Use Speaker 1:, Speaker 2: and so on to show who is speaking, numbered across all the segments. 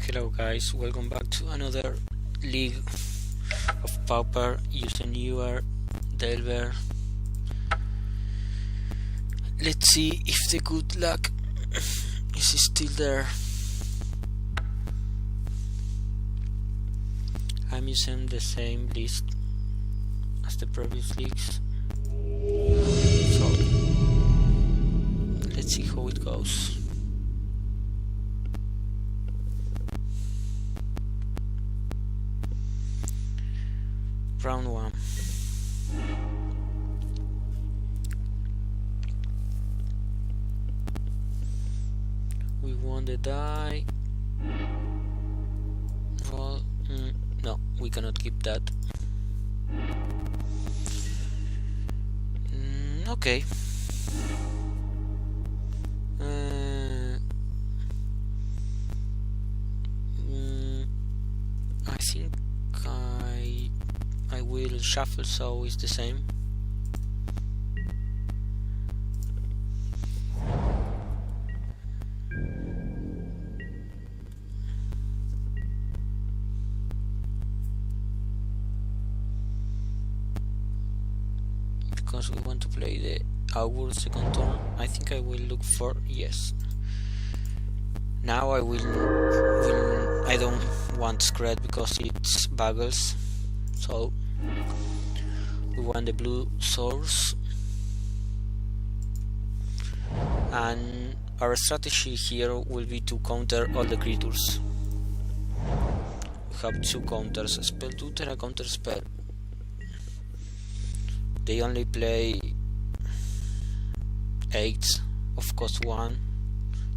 Speaker 1: Hello guys, welcome back to another League of Pauper using your Delver. Let's see if the good luck is still there. I'm using the same list as the previous leagues, so let's see how it goes. Round 1. We won the die. Roll. No, we cannot keep that. Okay. I think I will shuffle, so it's the same. Because we want to play the Augur second turn, I think I will look for yes. Now I I don't want Skred because it's Buggles, so we want the blue source, and our strategy here will be to counter all the creatures. We have two counters, a spell tutor and a counter spell. They only play 8 of cost 1,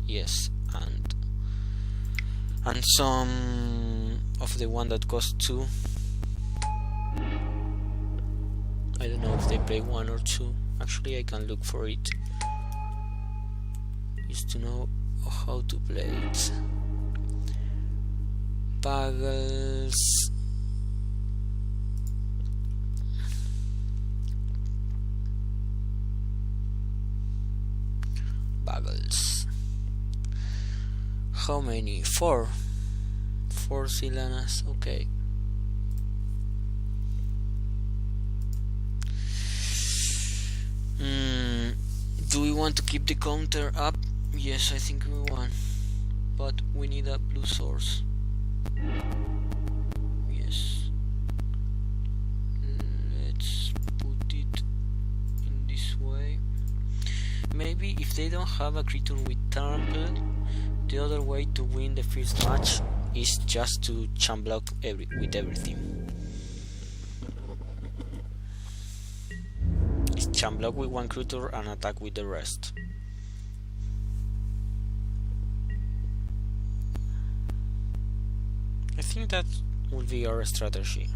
Speaker 1: yes, and some of the one that cost 2. I don't know if they play 1 or 2. Actually, I can look for it. Just to know how to play it. Buggles. Buggles. How many? 4. 4 Silanas. Okay. Do we want to keep the counter up? Yes, I think we want, but we need a blue source. Yes, let's put it in this way. Maybe if they don't have a creature with trample, the other way to win the first match is just to champ block with everything. Champ block with one creature and attack with the rest. I think that will be our strategy.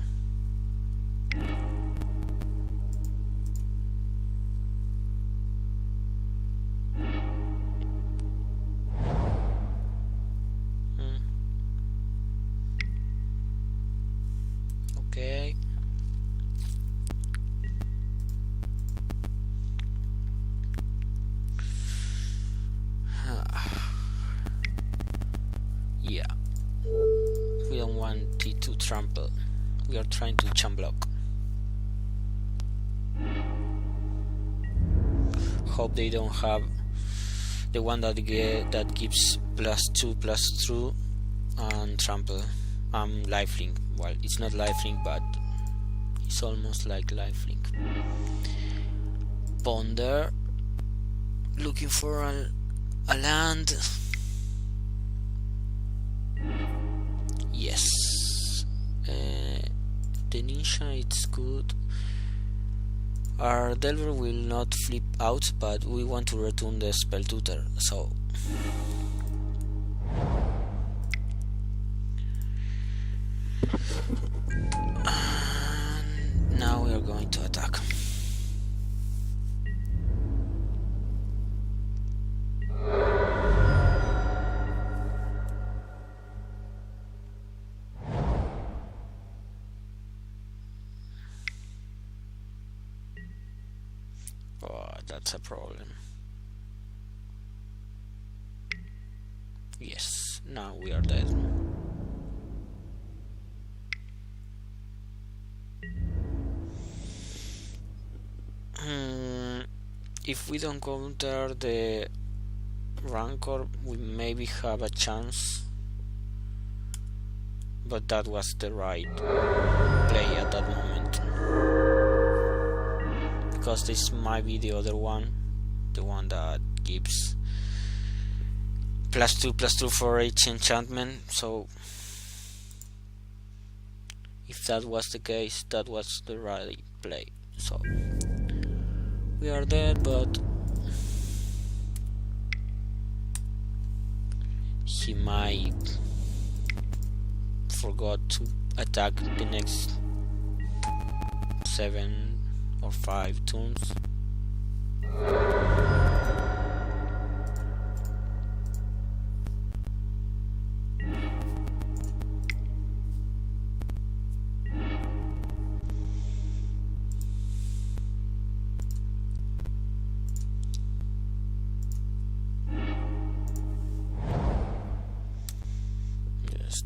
Speaker 1: Okay. Yeah, we don't want it to trample. We are trying to champ block. Hope they don't have the one that gives +2/+2 and trample. Lifelink. Well, it's not lifelink, but it's almost like lifelink. Ponder. Looking for a land. Yes, the ninja, it's good. Our Delver will not flip out, but we want to return the spell tutor, so and now we are going to attack. Oh, that's a problem. Yes, now we are dead. if we don't counter the Rancor, we maybe have a chance, but that was the right play at that moment, because this might be the other one, the one that gives +2/+2 for each enchantment. So if that was the case, that was the right play. So we are dead, but he might forgot to attack the next 7 or 5 turns.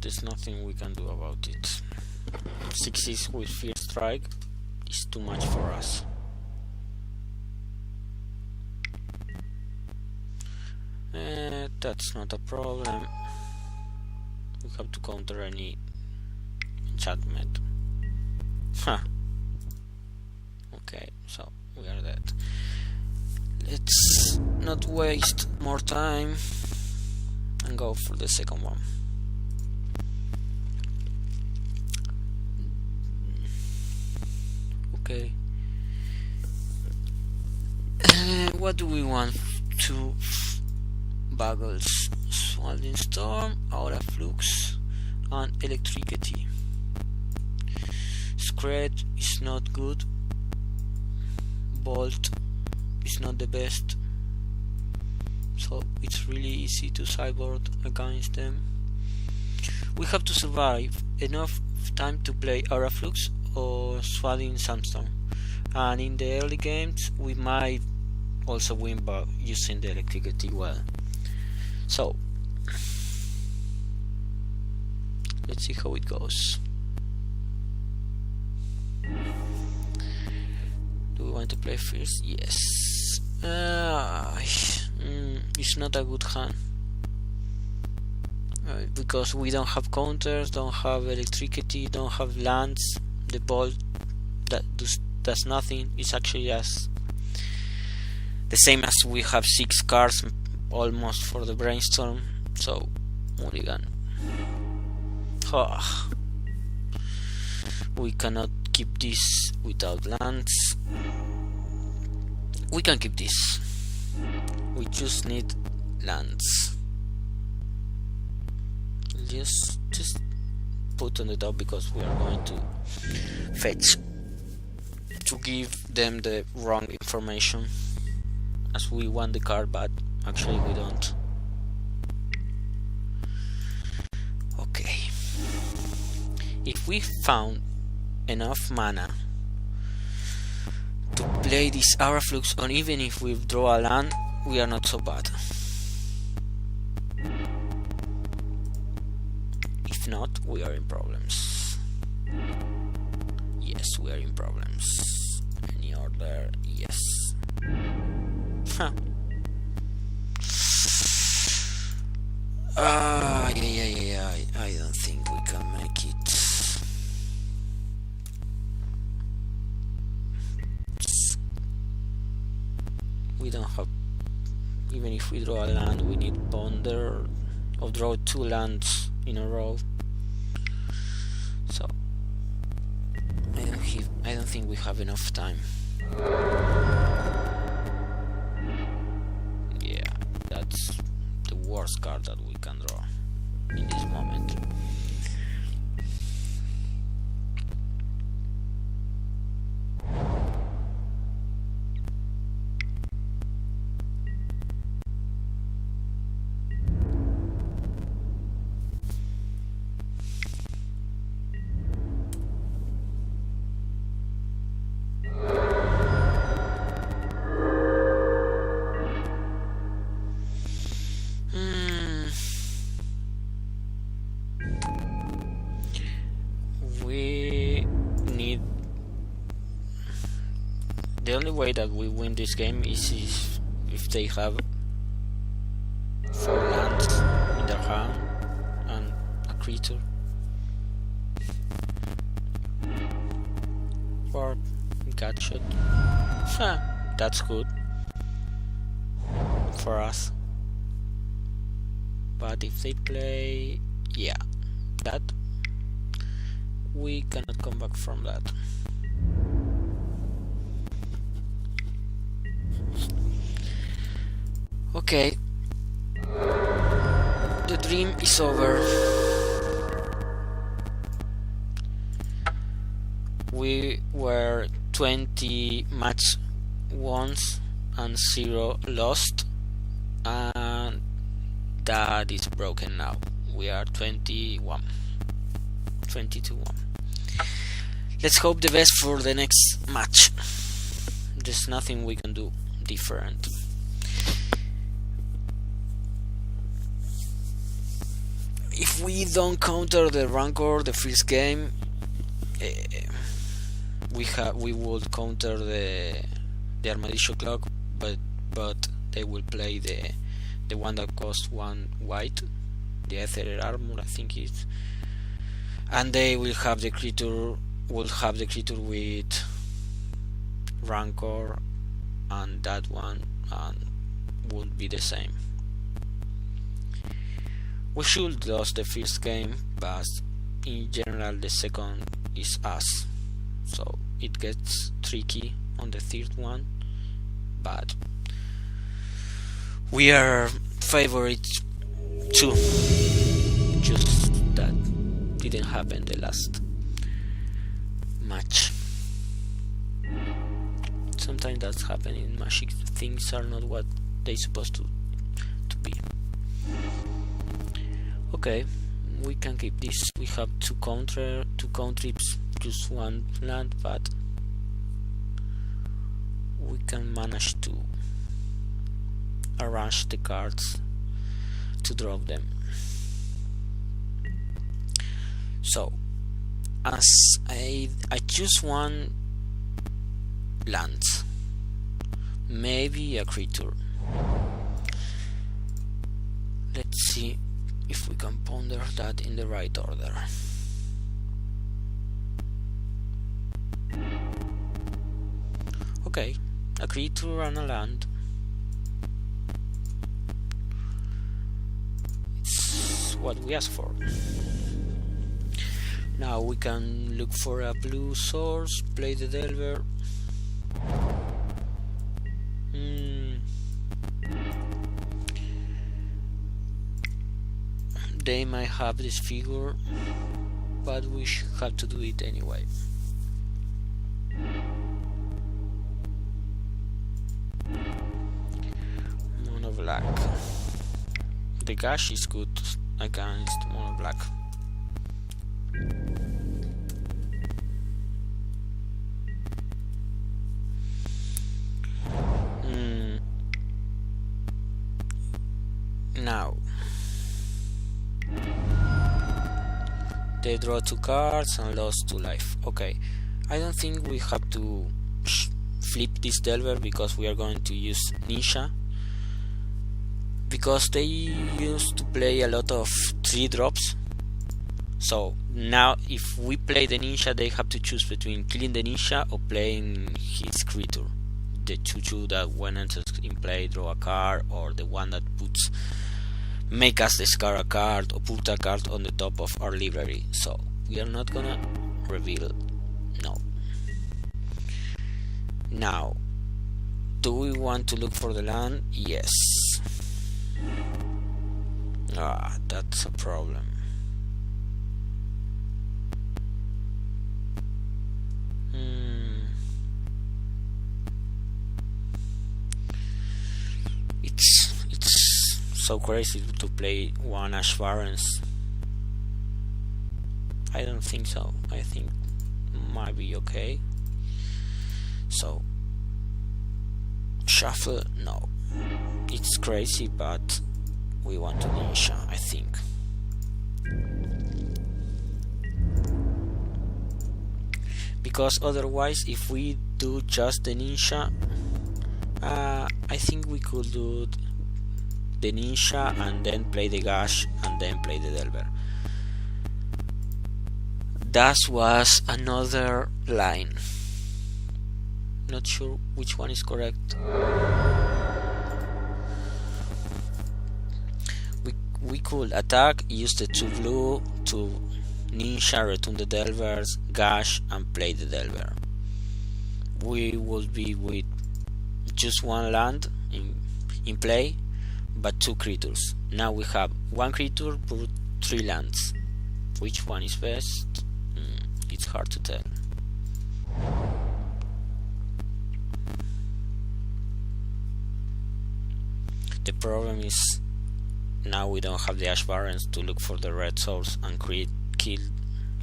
Speaker 1: There's nothing we can do about it. 6 with Fear Strike is too much for us. That's not a problem. We have to counter any enchantment. Huh. Okay, so we are dead. Let's not waste more time and go for the second one. Okay. What do we want to Buggles? Swallowing Storm, Aura Flux, and Electricity. Skred is not good. Bolt is not the best. So it's really easy to sideboard against them. We have to survive enough time to play Aura Flux or Swallowing Sandstorm, and in the early games we might also win by using the Electricity well. So let's see how it goes. Do we want to play first? Yes. It's not a good hand because we don't have counters, don't have Electricity, don't have lands. The bolt that does nothing. It's actually just the same as we have 6 cards almost for the Brainstorm. So mulligan. We cannot keep this without lands. We can keep this. We just need lands. Just put on the top because we are going to fetch to give them the wrong information, as we want the card but actually we don't. Okay, if we found enough mana to play this Aura Flux, and even if we draw a land, we are not so bad. If not, we are in problems. Yes, we are in problems. Any order? Yes. Huh. Yeah. I don't think we can make it. We don't have. Even if we draw a land, we need ponder or draw 2 lands in a row. So I don't think we have enough time. Yeah, that's the worst card that we can draw in this moment. the only way that we win this game is if they have 4 lands in their hand and a creature. Or gadget. That's good for us. But if they play, yeah, that we cannot come back from that. Okay, the dream is over. We were 20 match wons and 0 lost, and that is broken now. We are 22-1. Let's hope the best for the next match. There's nothing we can do different. If we don't counter the Rancor the first game, we would counter the Armadillo Clock, but they will play the one that costs 1 white, the Aether Armor, I think it's, and they will have the creature with Rancor, and that one and would be the same. We should lose the first game, but in general the second is us, so it gets tricky on the third one, but we are favorites too. Just that didn't happen the last match. Sometimes that's happening in Magic. Things are not what they're supposed to be. Okay, we can keep this. We have two countries, just 1 land, but we can manage to arrange the cards to drop them. So, as I choose 1 land, maybe a creature. Let's see if we can ponder that in the right order. Okay, a creature and a land. It's what we asked for. Now we can look for a blue source, play the Delver. They might have this figure, but we have to do it anyway. Mono black. The gash is good against mono black. Now they draw 2 cards and lost 2 life. Okay, I don't think we have to flip this Delver because we are going to use Ninja, because they used to play a lot of 3 drops. So now if we play the Ninja, they have to choose between killing the Ninja or playing his creature, the 2/2 that when enters in play draw a card, or the one that make us discard a card or put a card on the top of our library. So we are not gonna reveal. No. Now, do we want to look for the land? Yes. That's a problem. It's so crazy to play 1 Ash Barrens. I don't think so. I think might be okay. So shuffle, no. It's crazy, but we want to Ninja, I think. because otherwise if we do just the ninja, I think we could do the ninja and then play the gash and then play the delver. That was another line. Not sure which one is correct. We could attack, use the 2 blue to ninja, return the delvers, gash and play the delver. We would be with just 1 land in play, but 2 creatures. Now we have 1 creature per 3 lands. Which one is best? It's hard to tell. The problem is now we don't have the Ash Barrens to look for the red source and kill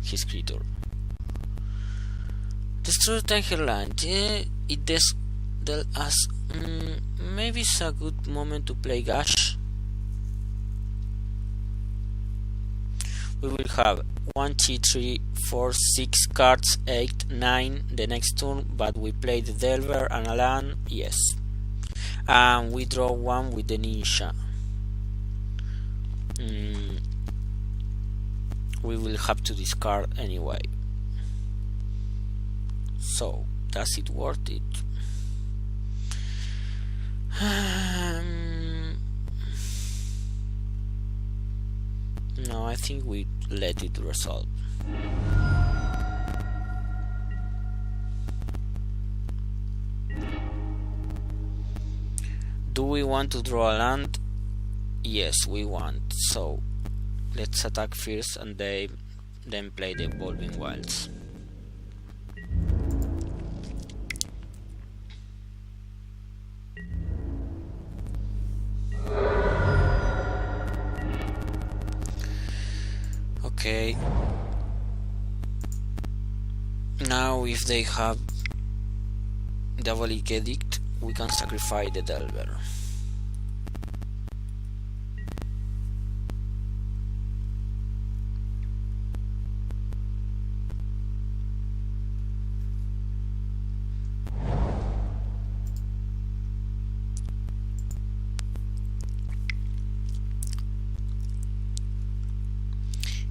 Speaker 1: his creature. Destroy Tiger Land. It does tell us maybe it's a good moment to play Gash. We will have 1, 2, 3, 4, 6 cards, 8, 9 the next turn, but we play the Delver and a land, yes. And we draw 1 with the ninja. We will have to discard anyway. So, does it worth it? No, I think we let it resolve. Do we want to draw a land? Yes, we want. So let's attack first and then play the Evolving Wilds. Okay. Now if they have Diabolic Edict, we can sacrifice the Delver.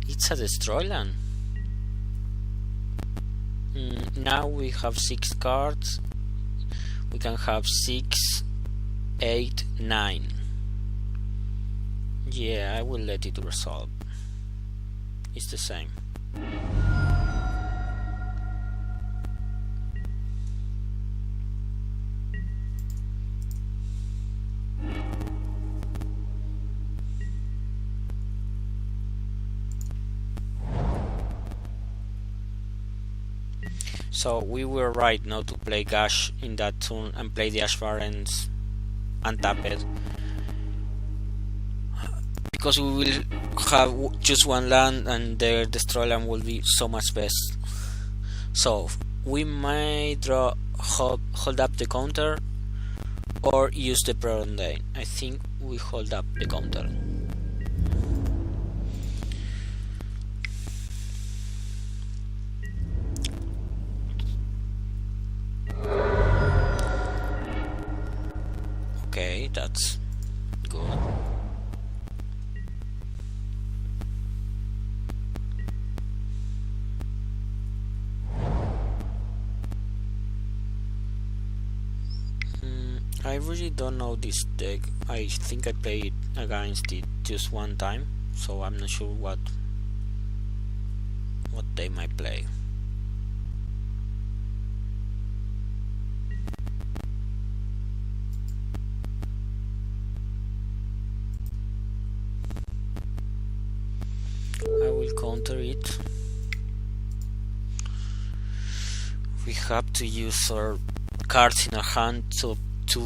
Speaker 1: It's a destroy land. Now we have 6 cards. We can have 6, 8, 9. Yeah, I will let it resolve. It's the same. So we were right not to play Gash in that turn and play the Ash Barrens untapped, because we will have just 1 land and their destroy land will be so much best. So we might hold up the counter or use the Preordain. I think we hold up the counter. Okay, that's good. I really don't know this deck. I think I played against it just 1 time, so I'm not sure what they might play. I will counter it. We have to use our cards in our hand to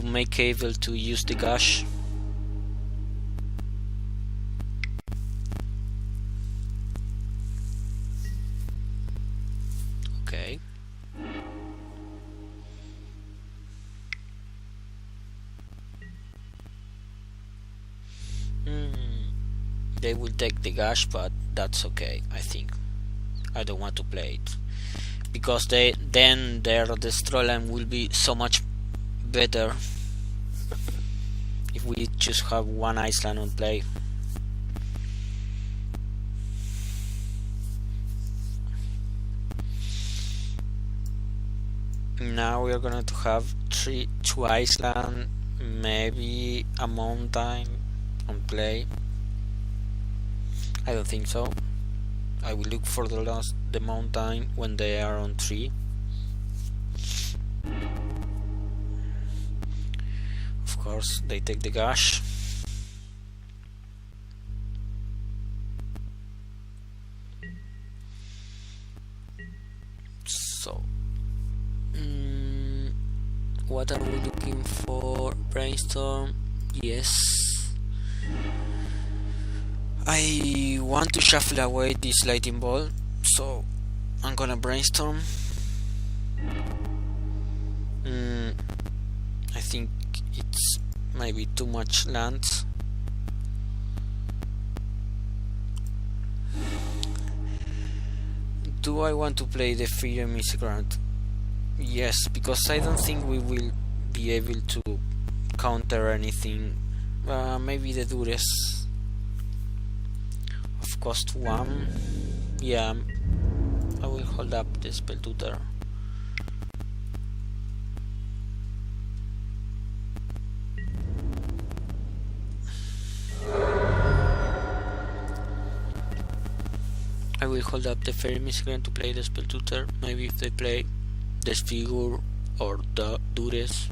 Speaker 1: make able to use the Gash. Okay. They will take the Gash, but that's okay, I think. I don't want to play it. because then their destroy line will be so much better if we just have one island on play. Now we are going to have two island, maybe a mountain on play. I don't think so. I will look for the mountain when they are on 3. Of course, they take the gash. So, what are we looking for? Brainstorm? Yes. I want to shuffle away this lightning ball, so I'm gonna brainstorm. I think it's maybe too much land. Do I want to play the Fire Miscreant? Yes, because I don't think we will be able to counter anything. Maybe the Dures of cost 1. Yeah, I will hold up the spell tutor. I will hold up the Fairy Miscreant to play the spell tutor. Maybe if they play Disfigure or the Dures.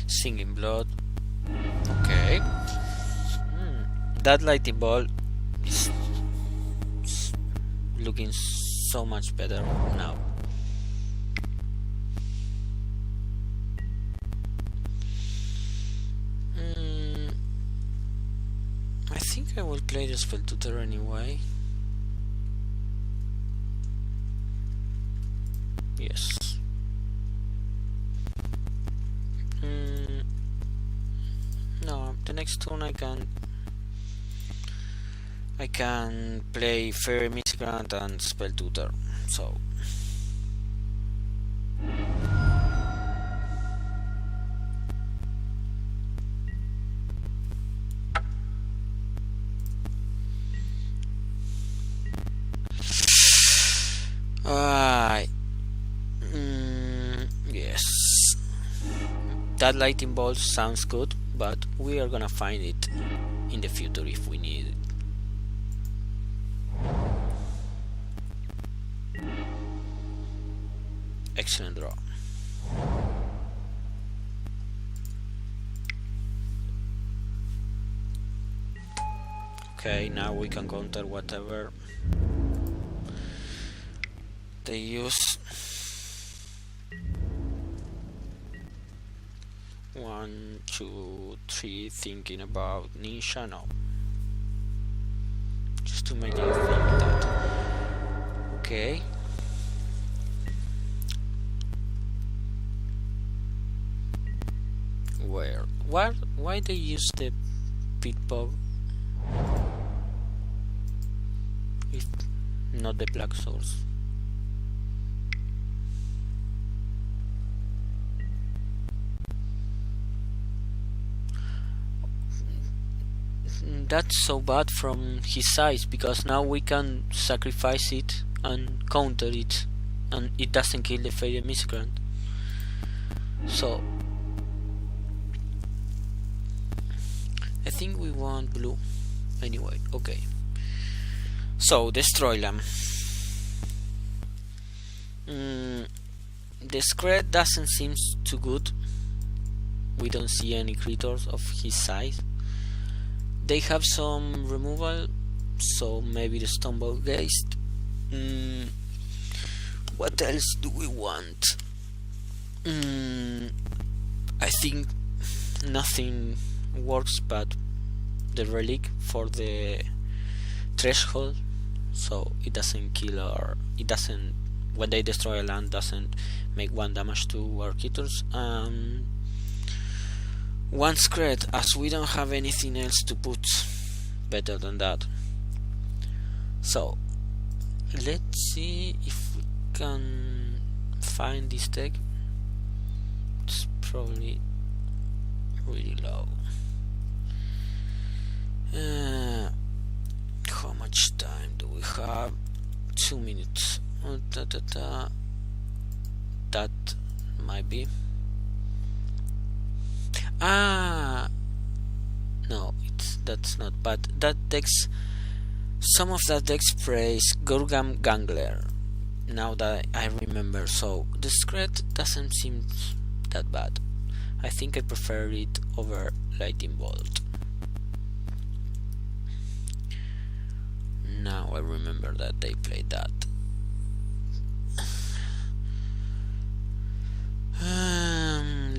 Speaker 1: Singing Blood. Okay. That lightning ball is looking so much better now. I think I will play the spell tutor anyway. Yes. No, the next turn I can play Fairy Miscreant and spell tutor. So yes, that lightning bolt sounds good, but we are gonna find it in the future if we need it. Excellent draw. Okay, now we can counter whatever they use. 1, 2, 3, thinking about Nisha, no. Just to make you think that. Okay. Why they use the pit bug if not the black source? That's so bad from his size, because now we can sacrifice it and counter it, and it doesn't kill the Fairy Miscreant. So I think we want blue anyway. Okay, so destroy them. The Skred doesn't seem too good. We don't see any creatures of his size. They have some removal, so maybe the Stumble Geist. What else do we want? I think nothing works but the relic for the threshold, so it doesn't kill or it doesn't when they destroy a land doesn't make 1 damage to our creatures. 1 Skred, as we don't have anything else to put better than that. So let's see if we can find this deck. It's probably really low. How much time do we have? 2 minutes. That might be. No, that's not. But that deck's, some of that deck's plays Gurgam Gangler. Now that I remember, so the Skred doesn't seem that bad. I think I prefer it over Lightning Bolt. Now I remember that they played that.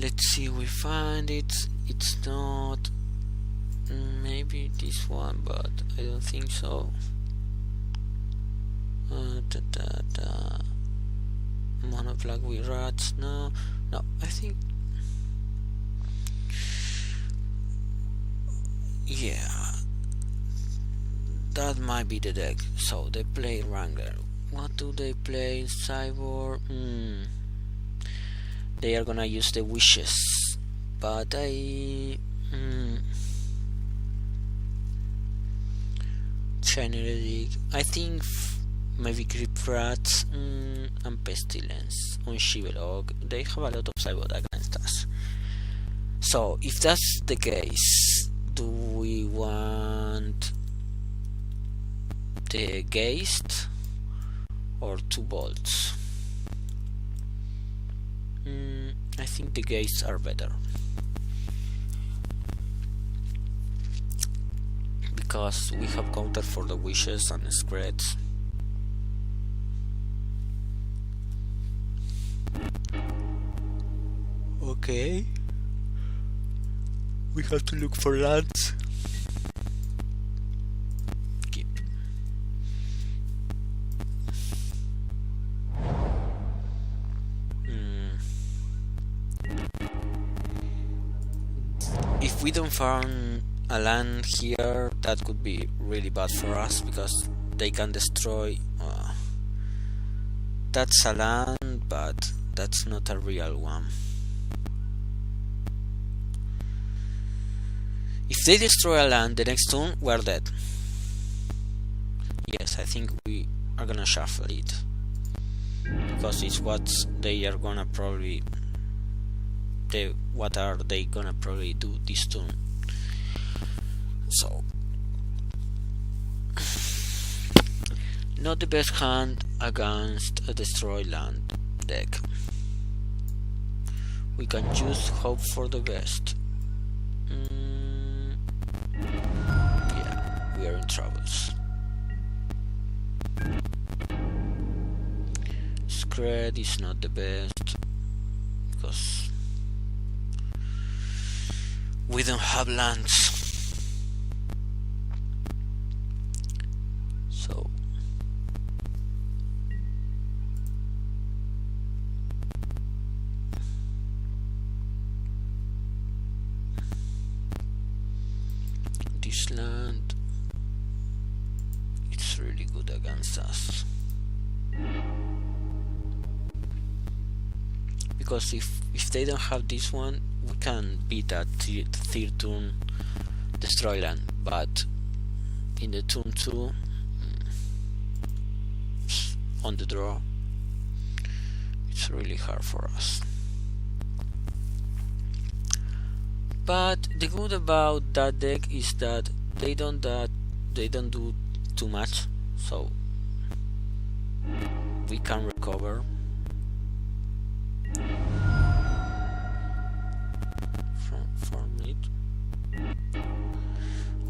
Speaker 1: Let's see, we find it. It's not. Maybe this one, but I don't think so. Mono black with rats. No, I think. Yeah, that might be the deck. So they play Wrangler. What do they play in Cyborg? They are gonna use the wishes, but Generic. I think maybe Creep Rats and Pestilence on Shivelog. They have a lot of Cyborg against us. So if that's the case, do we want the Geist or 2 bolts? I think the Geists are better, because we have counter for the wishes and Skreds. Okay, we have to look for lands. Keep. If we don't farm a land here, that could be really bad for us, because they can destroy. That's a land, but that's not a real one. If they destroy a land the next turn, we're dead. Yes, I think we are gonna shuffle it, because it's what they are gonna probably. What are they gonna probably do this turn? So, not the best hand against a destroy land deck. We can just hope for the best. Yeah, we are in troubles. Skred is not the best, because we don't have lands. So this land, it's really good against us, because if they don't have this one, we can beat that third turn destroy land, but in the turn 2 on the draw, it's really hard for us. But the good about that deck is that they don't do too much, so we can recover from it.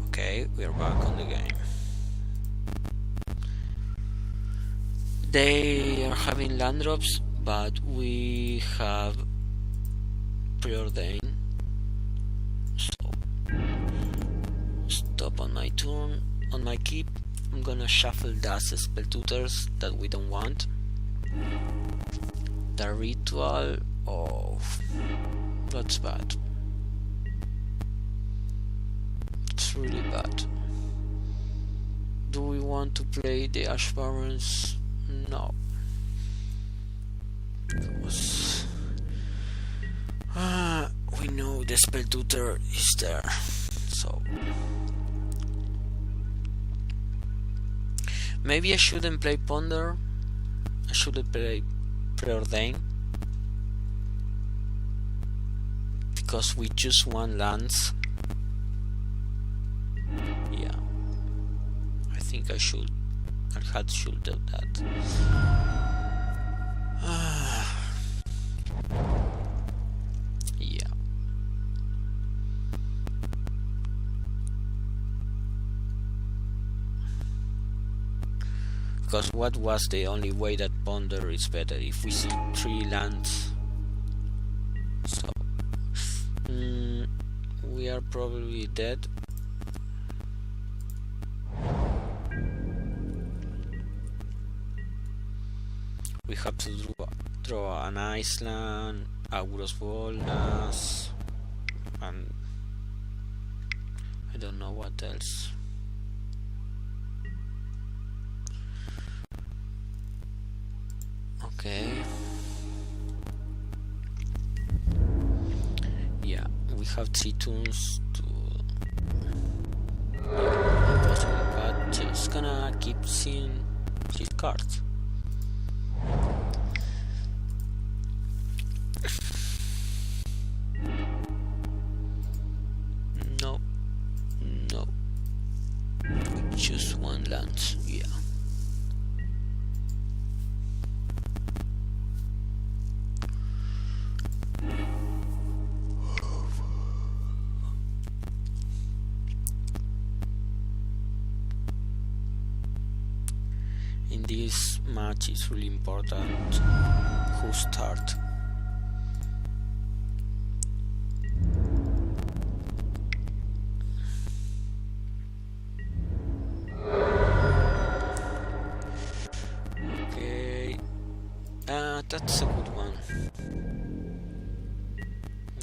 Speaker 1: Okay, we are back on the game. They are having land drops, but we have preordained. So stop on my turn. On my keep, I'm gonna shuffle that spell tutors that we don't want. The ritual, oh, that's bad. It's really bad. Do we want to play the Ash Barons? No. Because we know the spell tutor is there, so maybe I shouldn't play Ponder. I shouldn't play Preordain, because we just one lands. Yeah, I think I should do that. Yeah. Because what was the only way that Ponder is better if we see 3 lands? So we are probably dead. We have to draw an Iceland, Boros Bolas, and I don't know what else. Okay. Yeah, we have 3 turns to impossible, but just gonna keep seeing his cards. No, just one land. Yeah. In this match, it's really important who start. Okay, that's a good one.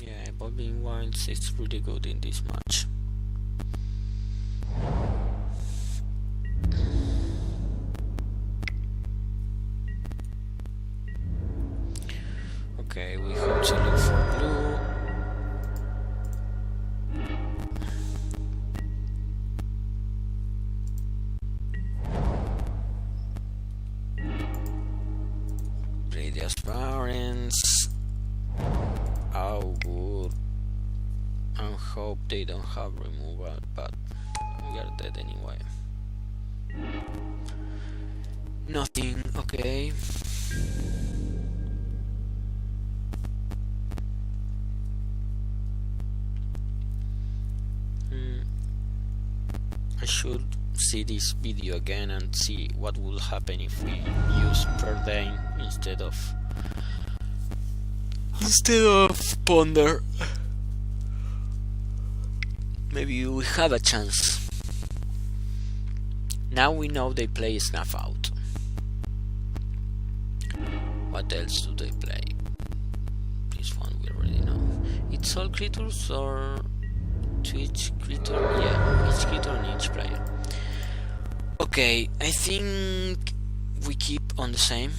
Speaker 1: Yeah, Evolving Wilds is really good in this match. Okay, we have to look for blue. Play the Aspirants. Augur. And hope they don't have removal, but we are dead anyway. Nothing, okay. I should see this video again and see what will happen if we use Preordain instead of Ponder. Maybe we have a chance. Now we know they play Snuff Out. What else do they play? This one we already know. It's all creatures or to each creature? Yeah, each creature and each player. Okay, I think we keep on the same.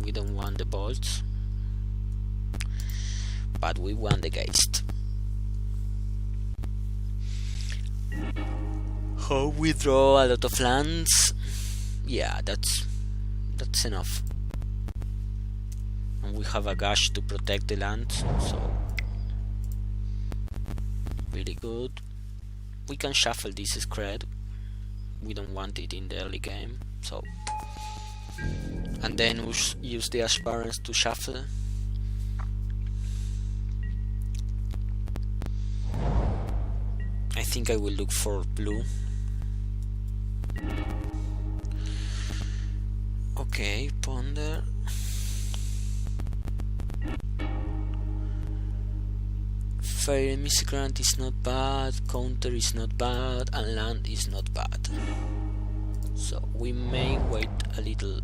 Speaker 1: We don't want the bolts, but we want the Geist. Hope we draw a lot of lands. Yeah, that's enough. And we have a Gash to protect the land, so really good. We can shuffle this Skred. We don't want it in the early game, so and then we'll use the Aspirants to shuffle. I think I will look for blue. Okay, Ponder. Fairy Miscreant is not bad, Counter is not bad, and Land is not bad. So we may wait a little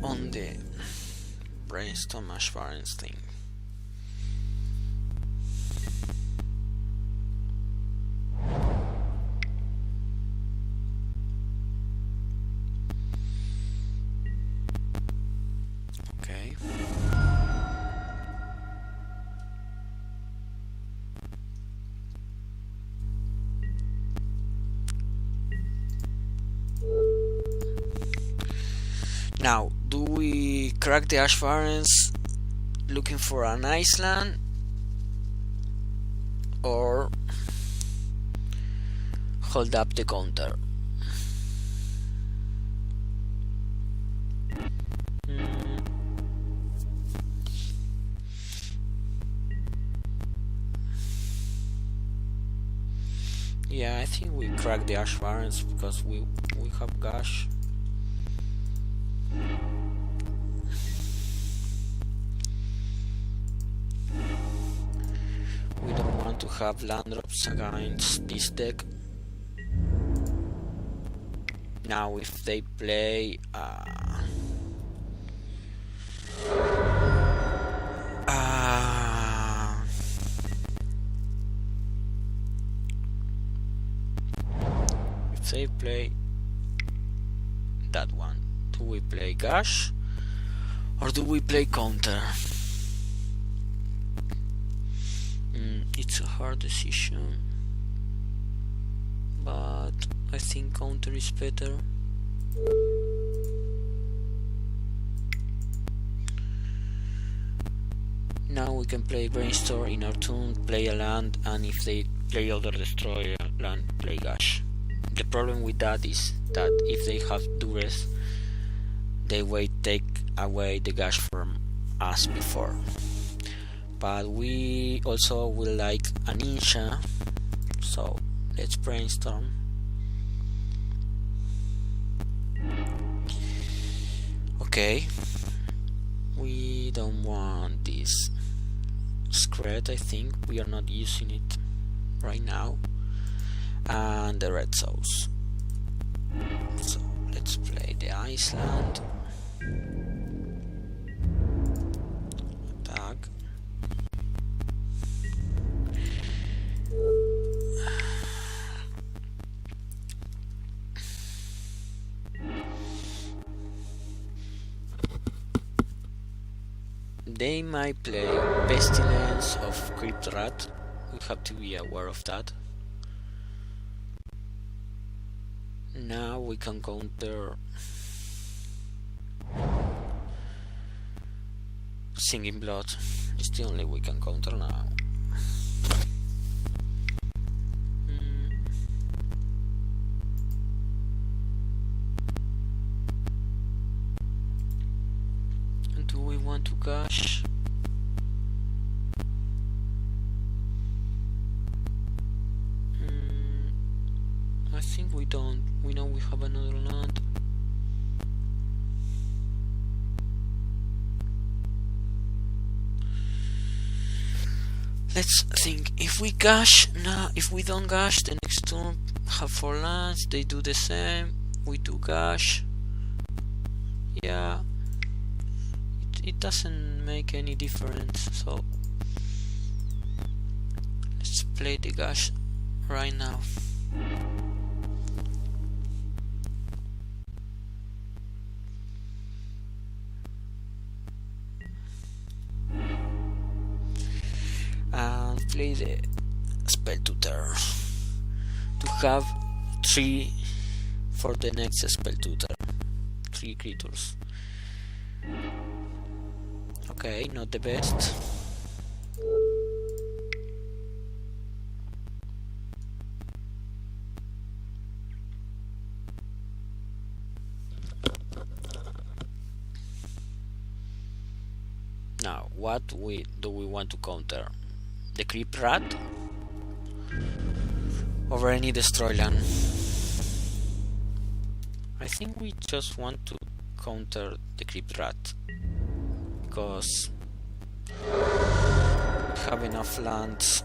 Speaker 1: on the brainstorm assurance thing. Okay. Now, do we crack the ash barrens looking for an island, or hold up the counter? Yeah, I think we crack the ash barrens because we have gash. We don't want to have land drops against this deck. Now if they play if they play that one, do we play gash or do we play counter? It's a hard decision, but I think counter is better. Now we can play brainstorm in our turn, play a land, and if they play other destroy a land, play gash. The problem with that is that if they have duress, they will take away the gash from us before. But we also will like a ninja, so let's brainstorm. Okay, we don't want this Skred, I think we are not using it right now, and the red sauce. So let's play the Iceland. Attack. They might play Pestilence of Crypt Rat. We have to be aware of that. Now we can counter Singing Blood. It's the only we can counter now. Do we want to gash? I think we don't. We know we have another land. Let's think. If we gash now, if we don't gash, the next turn have 4 lands. They do the same. We do gash. Yeah. It doesn't make any difference, so let's play the gash right now. And play the spell tutor to have 3 for the next spell tutor, 3 creatures. Okay, not the best. Now, what do we want to counter? The Crypt Rat or any destroy land? I think we just want to counter the Crypt Rat, because we have enough lands.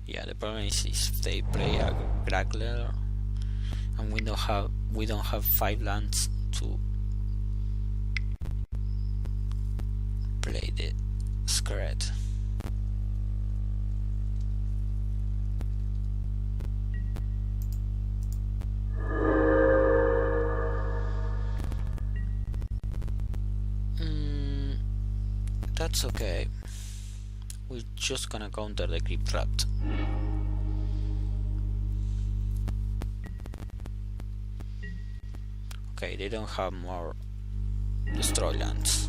Speaker 1: Yeah, the problem is if they play a Grackler, and we don't have 5 lands to play the Skred. That's okay. We're just gonna counter the creep trap. Okay, they don't have more destroy lands.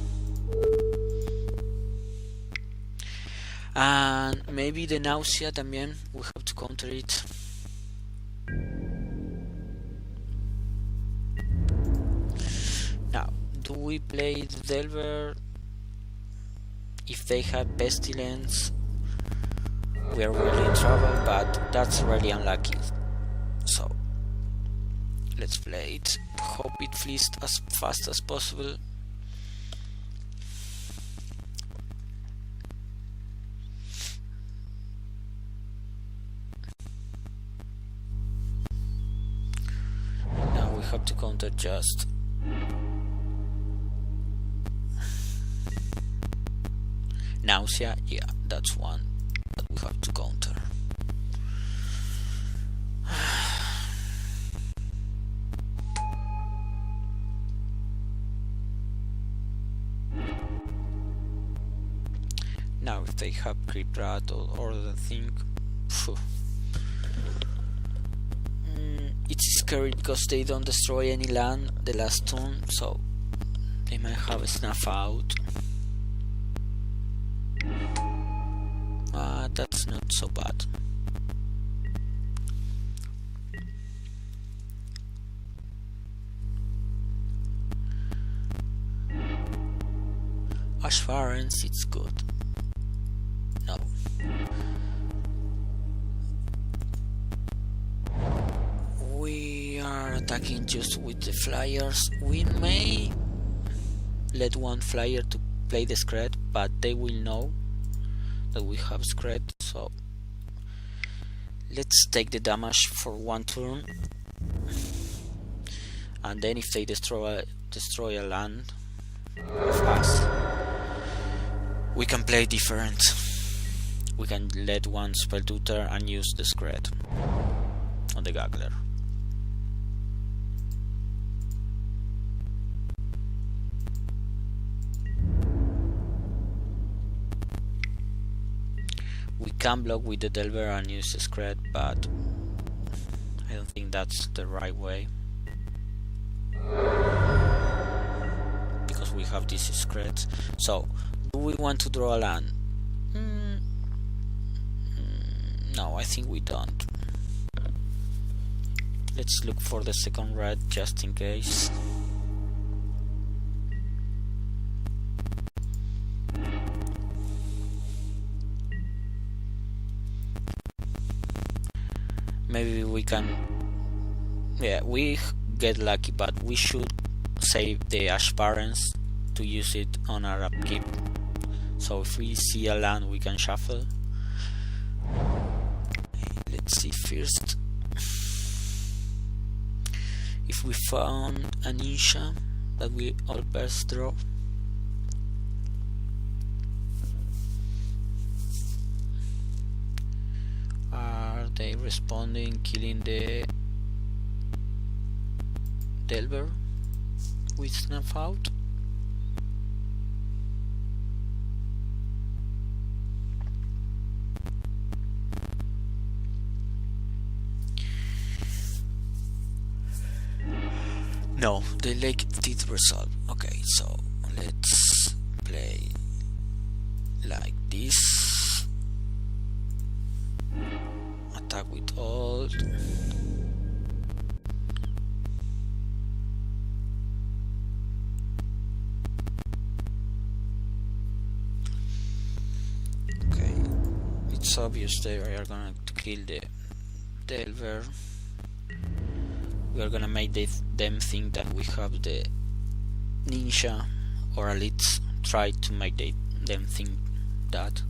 Speaker 1: And maybe the nausea también, we have to counter it. Now, do we play the Delver? If they have pestilence, we are really in trouble, but that's really unlucky. So let's play it. Hope it flees as fast as possible. Now we have to counter just nausea. Yeah, that's one that we have to counter. Now if they have creep rat or the thing, it's scary because they don't destroy any land the last turn, so they might have a snuff out. That's not so bad. Ashfarens, it's good. No. We are attacking just with the flyers. We may let one flyer to play the Skred, but they will know that we have Skred, so let's take the damage for one turn, and then if they destroy a land of us, we can play different. We can let one spell tutor and use the Skred on the Guggler. We can block with the Delver and use the Skred, but I don't think that's the right way, because we have this Skred. So, do we want to draw a land? No, I think we don't. Let's look for the second red just in case. Maybe we can, yeah, we get lucky, but we should save the Ash Barrens to use it on our upkeep. So if we see a land, we can shuffle. Let's see first if we found a Nisha that we all best draw. Are they responding, killing the Delver with snuff out? No, the lake did resolve. Okay, so let's play like this. Attack with ult. Okay, it's obvious they are gonna kill the Delver. We are gonna make them think that we have the ninja, or at least try to make them think that.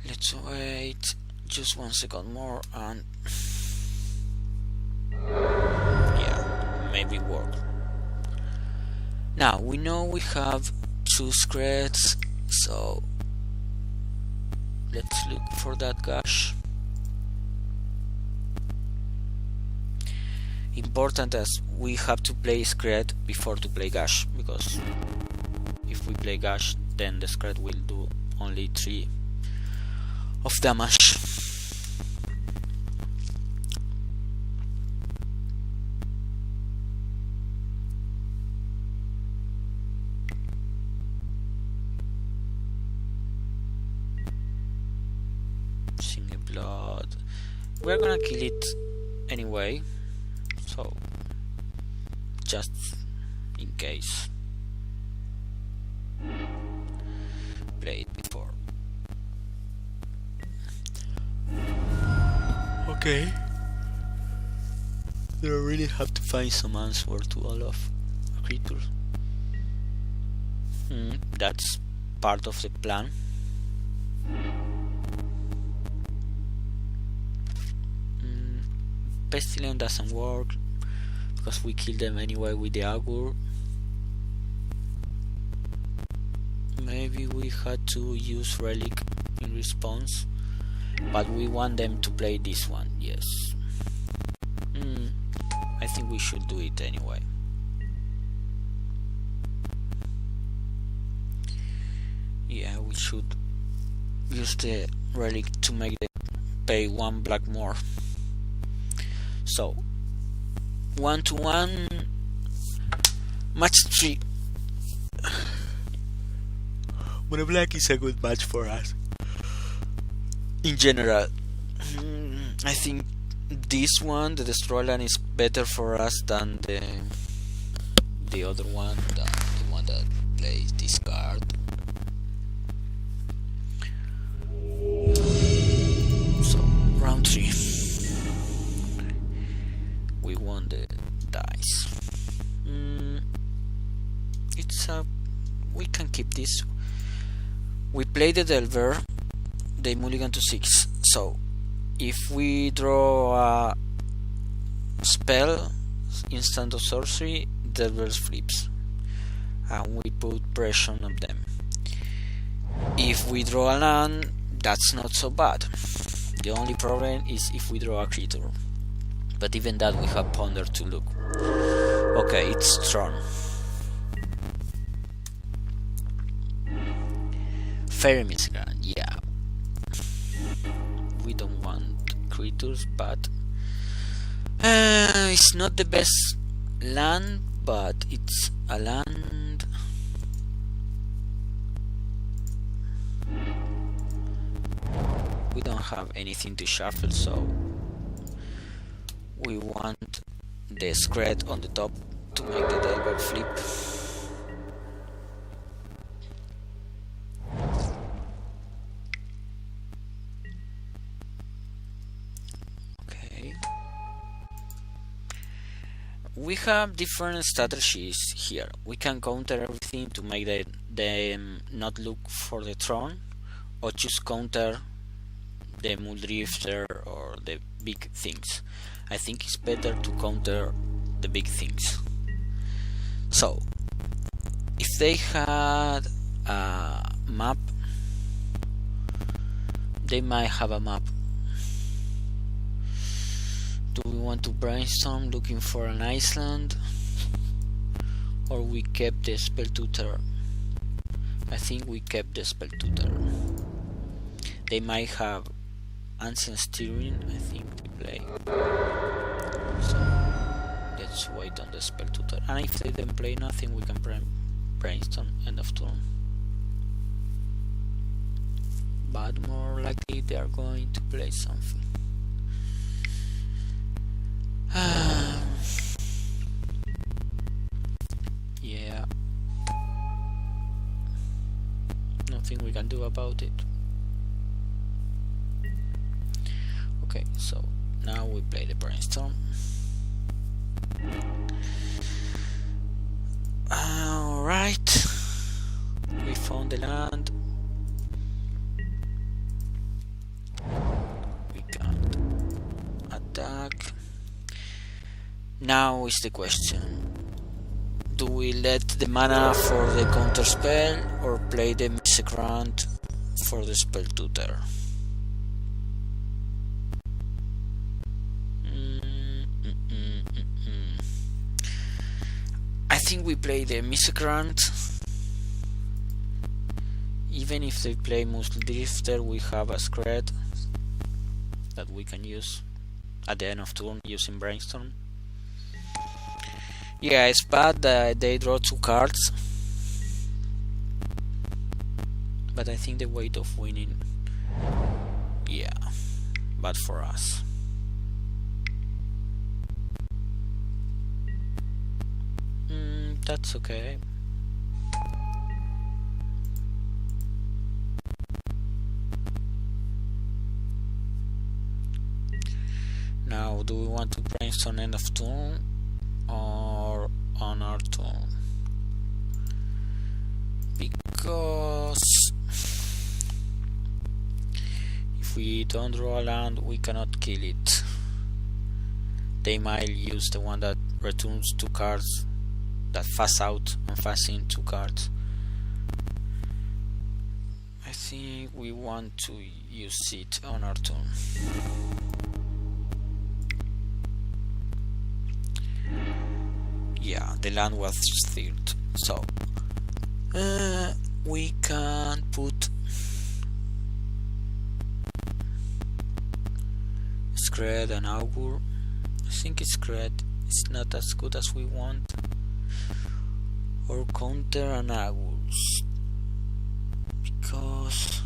Speaker 1: Let's wait just 1 second more and maybe work. Now we know we have 2 Skreds, so let's look for that gash. Important as we have to play Skred before to play gash, because if we play gash then the Skred will do only 3 of damage. Single blood. We're gonna kill it anyway, so just in case. Play it before. Okay. I really have to find some answer to all of creatures. That's part of the plan. Pestilence doesn't work because we kill them anyway with the Augur. Maybe we had to use Relic in response, but we want them to play this one, yes. I think we should do it anyway. Yeah, we should use the Relic to make them pay 1 black more. So 1-1, match 3. Mono black is a good match for us. In general, I think this one, the Destroyland, is better for us than the other one, the one that plays this card. So round 3. We won the dice. We can keep this. We play the Delver, they mulligan to 6. So if we draw a spell, instant or sorcery, Delver flips, and we put pressure on them. If we draw a land, that's not so bad. The only problem is if we draw a creature, but even that we have Ponder to look. Okay, it's Tron. Fairy Miscreant, yeah. We don't want creatures, but it's not the best land, but it's a land. We don't have anything to shuffle, so we want the Skred on the top to make the Delver flip. We have different strategies here. We can counter everything to make them not look for the Tron, or just counter the Muldrifter or the big things. I think it's better to counter the big things. So if they had a map, they might have a map. Do we want to brainstorm looking for an Iceland, or we kept the spell tutor? I think we kept the spell tutor. They might have ancient steering, I think, to play. So let's wait on the spell tutor. And if they don't play nothing, we can brainstorm end of turn. But more likely they are going to play something. Yeah, nothing we can do about it. Okay, so now we play the brainstorm. Alright, we found the land. We can't attack. Now is the question. Do we let the mana for the counter spell or play the Miscreant for the spell tutor? I think we play the Miscreant. Even if they play Muscle Drifter, we have a Skred that we can use at the end of turn using Brainstorm. Yeah, it's bad that they draw 2 cards, but I think the weight of winning, yeah, bad for us. That's okay. Now, do we want to brainstorm end of turn or on our turn? Because if we don't draw a land, we cannot kill it. They might use the one that returns 2 cards, that fast out and fast in 2 cards. I think we want to use it on our turn. Yeah, the land was 3rd, so we can put Skred and Augur. I think Skred is not as good as we want, or counter and Augurs, because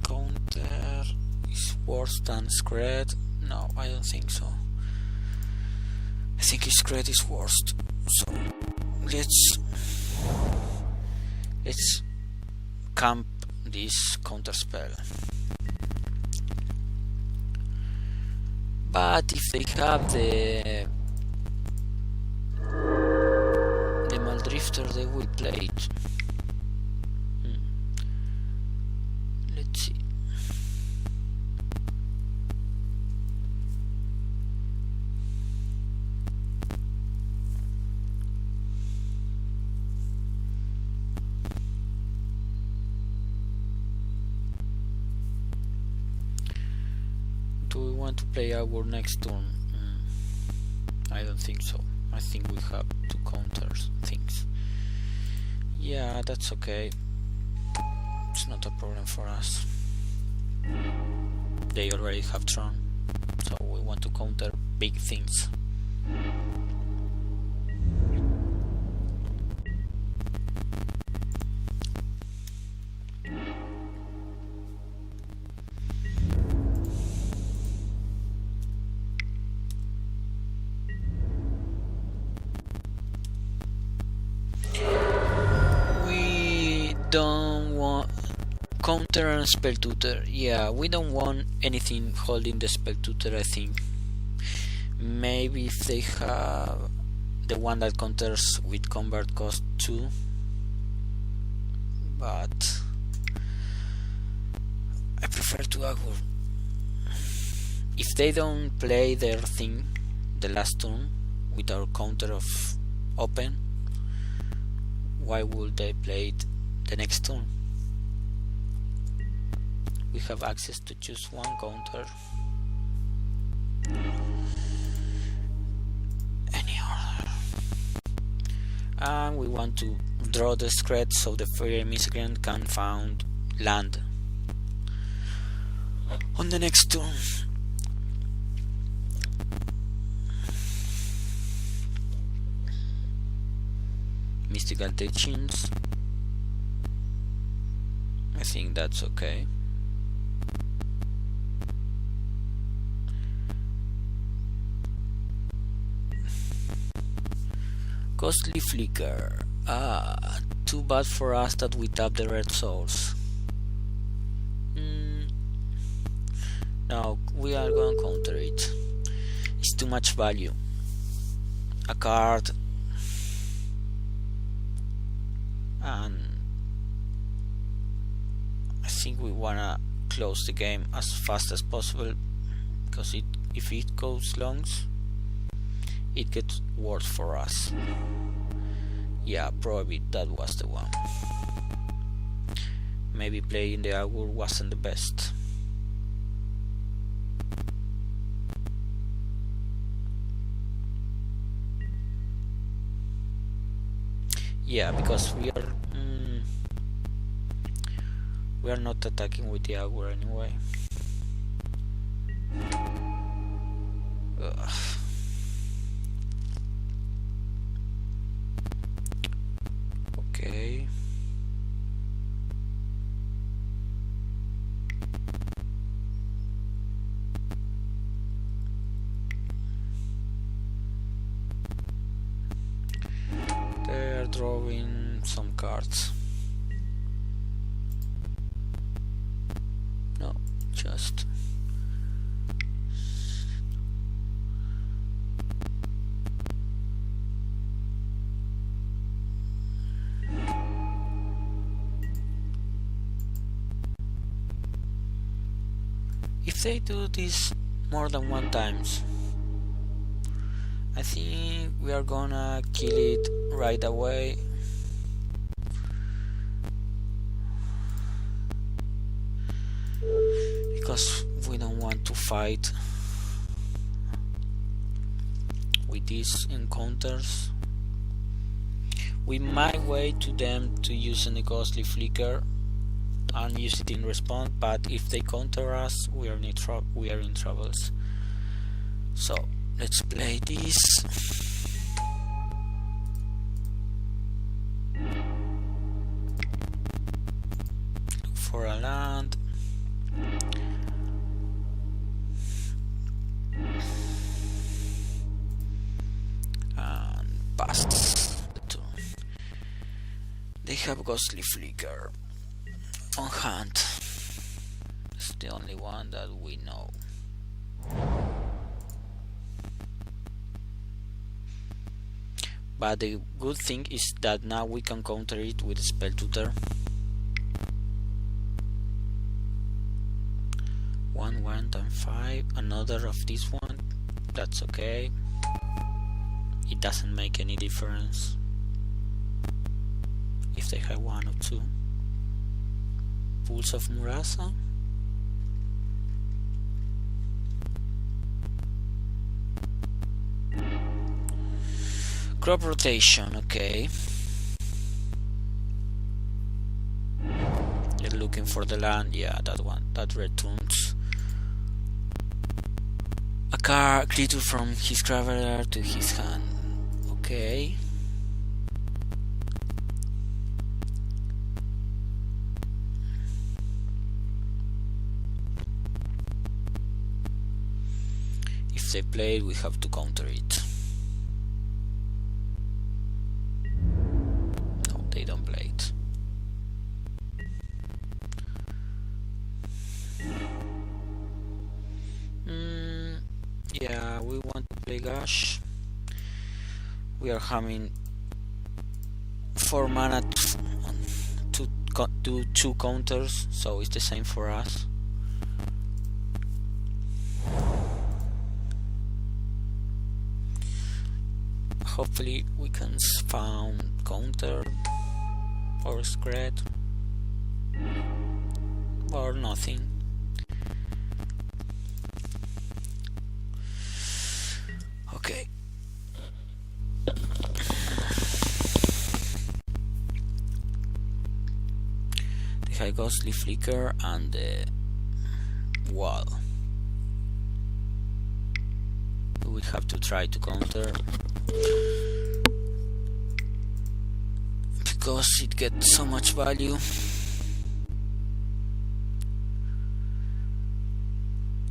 Speaker 1: counter is worse than Skred. No, I don't think so. I think Skred is worst. So let's camp this counter spell. But if they have the Maldrifter, they will play it. Let's see. Do we want to play our next turn? I don't think so. I think we have to counter things. Yeah, that's okay. It's not a problem for us. They already have Tron, so we want to counter big things. Don't want counter and spell tutor. Yeah, we don't want anything holding the spell tutor. I think maybe if they have the one that counters with convert cost 2, but I prefer to Augur. If they don't play their thing the last turn with our counter of open, why would they play it the next turn? We have access to choose one counter. Any order. And we want to draw the Skred so the Fairy Miscreant can found land on the next turn. Mystical Teachings. I think that's okay. Costly Flicker. Too bad for us that we tap the red souls. No, we are going to counter it. It's too much value. A card and think we wanna close the game as fast as possible, because if it goes long, it gets worse for us. Yeah, probably that was the one. Maybe playing the Augur wasn't the best. Yeah, because we are not attacking with the Augur anyway. Ugh. Okay. They're drawing some cards. No, just if they do this more than one times, I think we are gonna kill it right away. Because we don't want to fight with these encounters. We might wait to them to use a ghostly flicker and use it in response, but if they counter us, we are in troubles. So let's play this. Look for a land. And pass the turn. They have ghostly flicker on hand. It's the only one that we know. But the good thing is that now we can counter it with spell tutor. 1, 1, and 5. Another of this one. That's okay. It doesn't make any difference if they have 1 or 2. Pulse of Murasa. Crop rotation, okay. You're looking for the land, yeah, that one. That returns a creature from his graveyard to his hand. Okay. If they play, we have to counter it. No, they don't play it. Yeah, we want to play Gash. We are having 4 mana to do 2 counters, so it's the same for us. Hopefully we can found counter or Skred or nothing. Okay. They have ghostly flicker and the wall. We will have to try to counter because it gets so much value.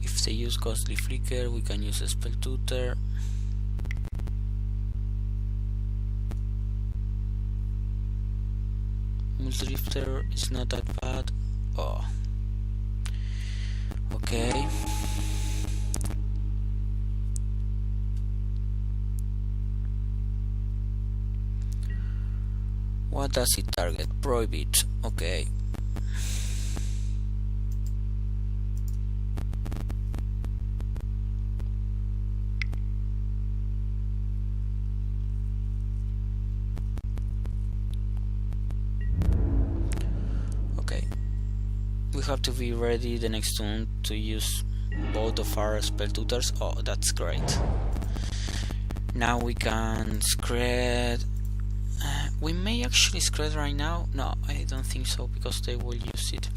Speaker 1: If they use ghostly flicker, we can use a spell tutor. Drifter is not that bad. Oh, okay. What does it target? Prohibit. Okay. have to be ready the next turn to use both of our spell tutors. Oh, that's great. Now we can Skred. We may actually Skred right now. No, I don't think so, because they will use it.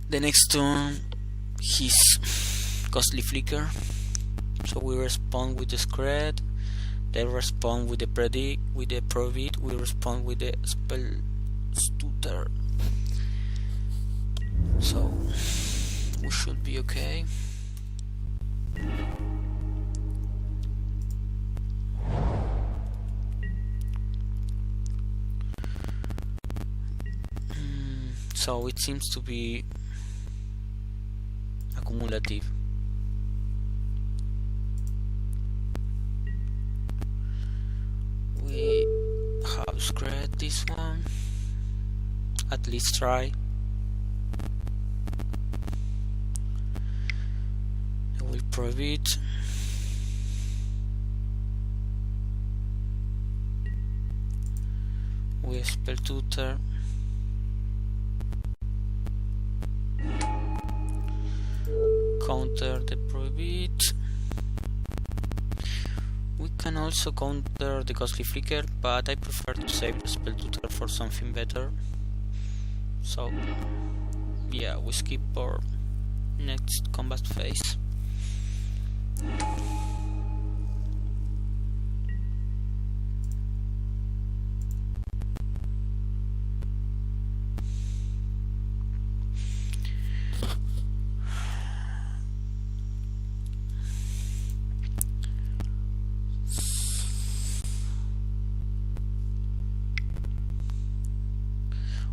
Speaker 1: The next turn, his Ghostly Flicker. So we respond with the Skred. They respond with the Predict, with the Probit. We respond with the Spell Tutor. So we should be okay. So it seems to be accumulative. We have Skred this one. At least try. I will probe it. We spell tutor. Counter the Probit. We can also counter the Ghostly Flicker, but I prefer to save the spell tutor for something better. So yeah, we skip our next combat phase.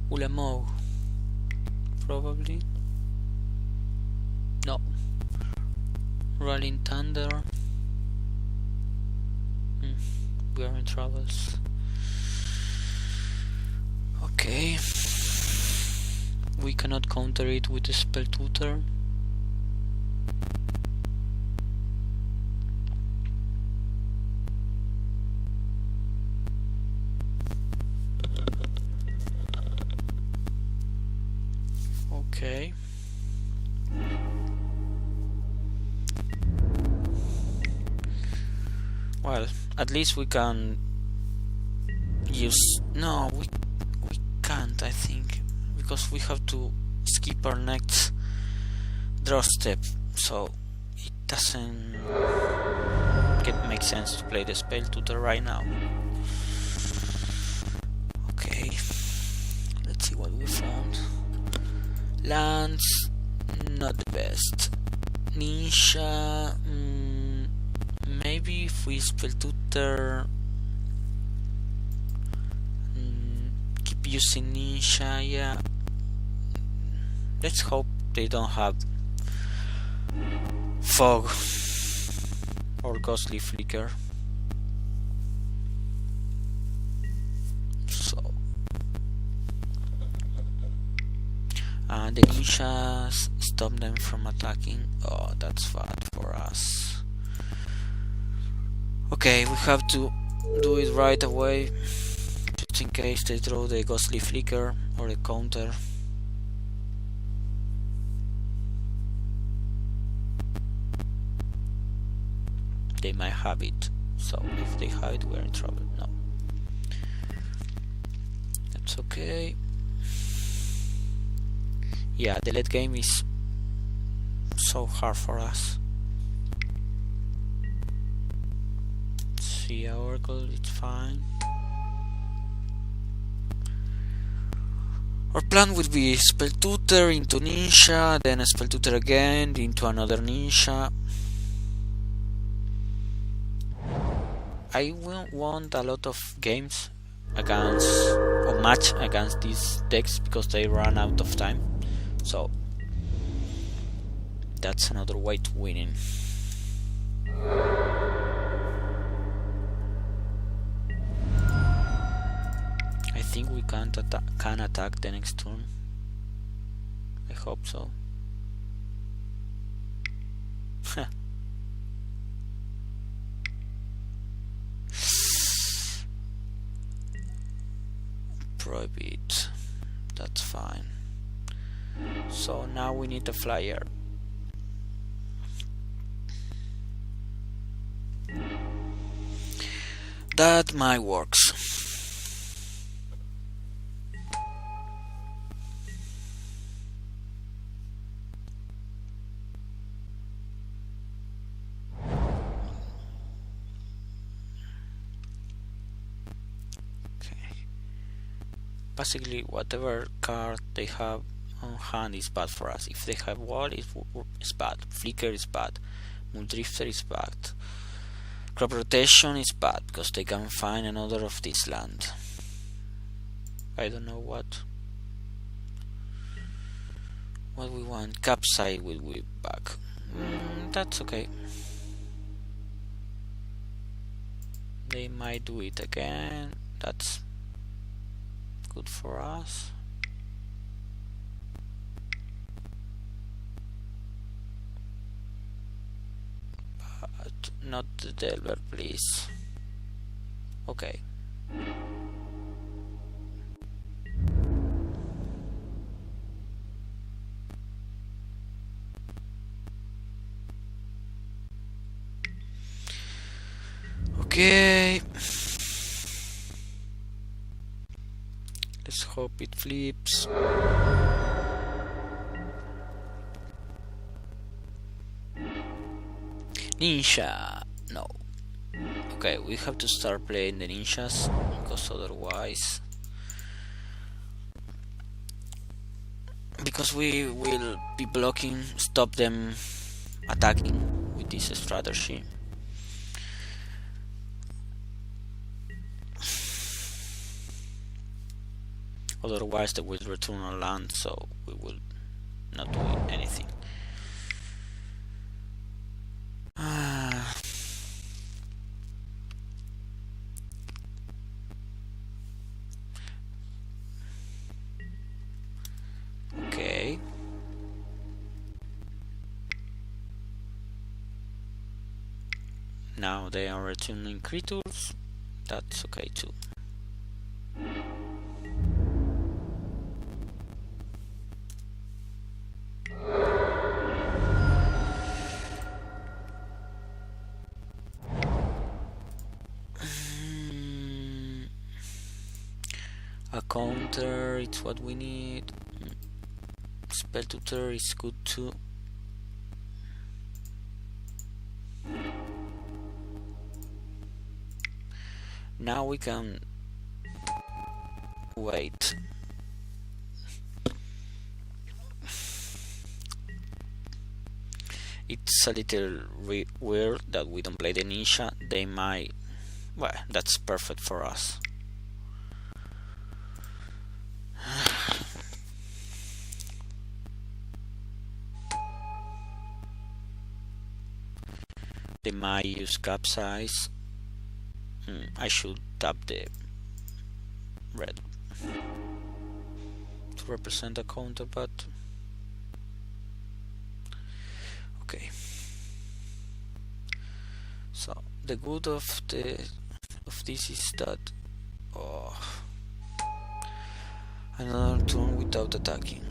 Speaker 1: Ulamog, probably. No. Rolling Thunder. We are in troubles. Okay. We cannot counter it with the spell tutor. Okay. Well, at least we can use... No, we can't, I think, because we have to skip our next draw step, so it doesn't make sense to play the spell tutor right now. Okay, let's see what we found. Lands, not the best. Ninja, maybe if we spell tutor, keep using Ninja, yeah. Let's hope they don't have Fog or Ghostly Flicker. So the ninjas stop them from attacking. Oh, that's bad for us. Okay, we have to do it right away, just in case they throw the Ghostly Flicker or the counter. They might have it, so if they have it, we're in trouble. No, that's okay. Yeah, the late game is so hard for us. See, Oracle, it's fine. Our plan would be spell tutor into ninja, then a spell tutor again into another ninja. I will want a lot of games against or match against these decks because they run out of time. So that's another way to winning. I think we can attack the next turn. I hope so. Prohibit. That's fine. So now we need a flyer. That might works. Basically, whatever card they have on hand is bad for us. If they have wall, it's bad. Flicker is bad. Muldrifter is bad. Crop rotation is bad because they can find another of this land. I don't know what we want. Capside will be back. That's okay. They might do it again. That's good for us. But not the Delver, please. Okay. Okay. Let's hope it flips. Ninja! No. Okay, we have to start playing the ninjas because otherwise... Because we will be blocking, stop them attacking with this strategy. Otherwise they will return on land, so we will not do anything. Okay. Now they are returning creatures. That's okay too. A counter, it's what we need. Spell tutor is good too. Now we can wait. It's a little weird that we don't play the ninja. They might... Well, that's perfect for us. They might use capsize. I should tap the red to represent a counter, but okay. So the good of this is that another turn without attacking.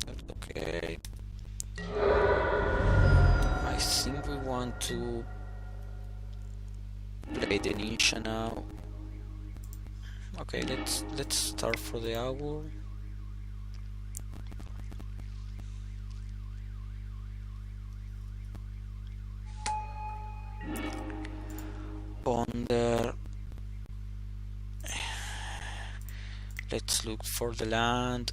Speaker 1: That's okay. I think we want to play the ninja now. Okay, let's start for the hour. Ponder. Let's look for the land,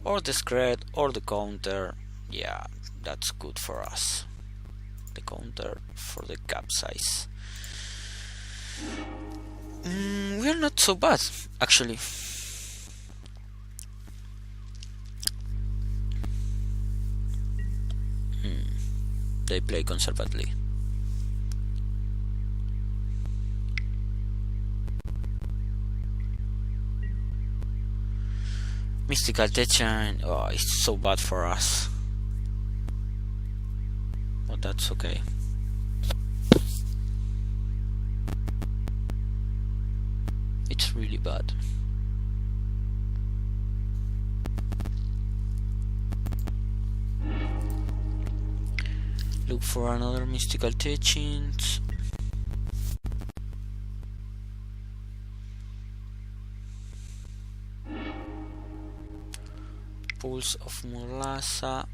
Speaker 1: or the Skred, or the counter. Yeah, that's good for us. The counter for the capsize. We are not so bad, actually. They play conservatively. Mystical Techine, oh, it's so bad for us. But that's okay. That's really bad. Look for another mystical teachings. Pulse of Murlasa.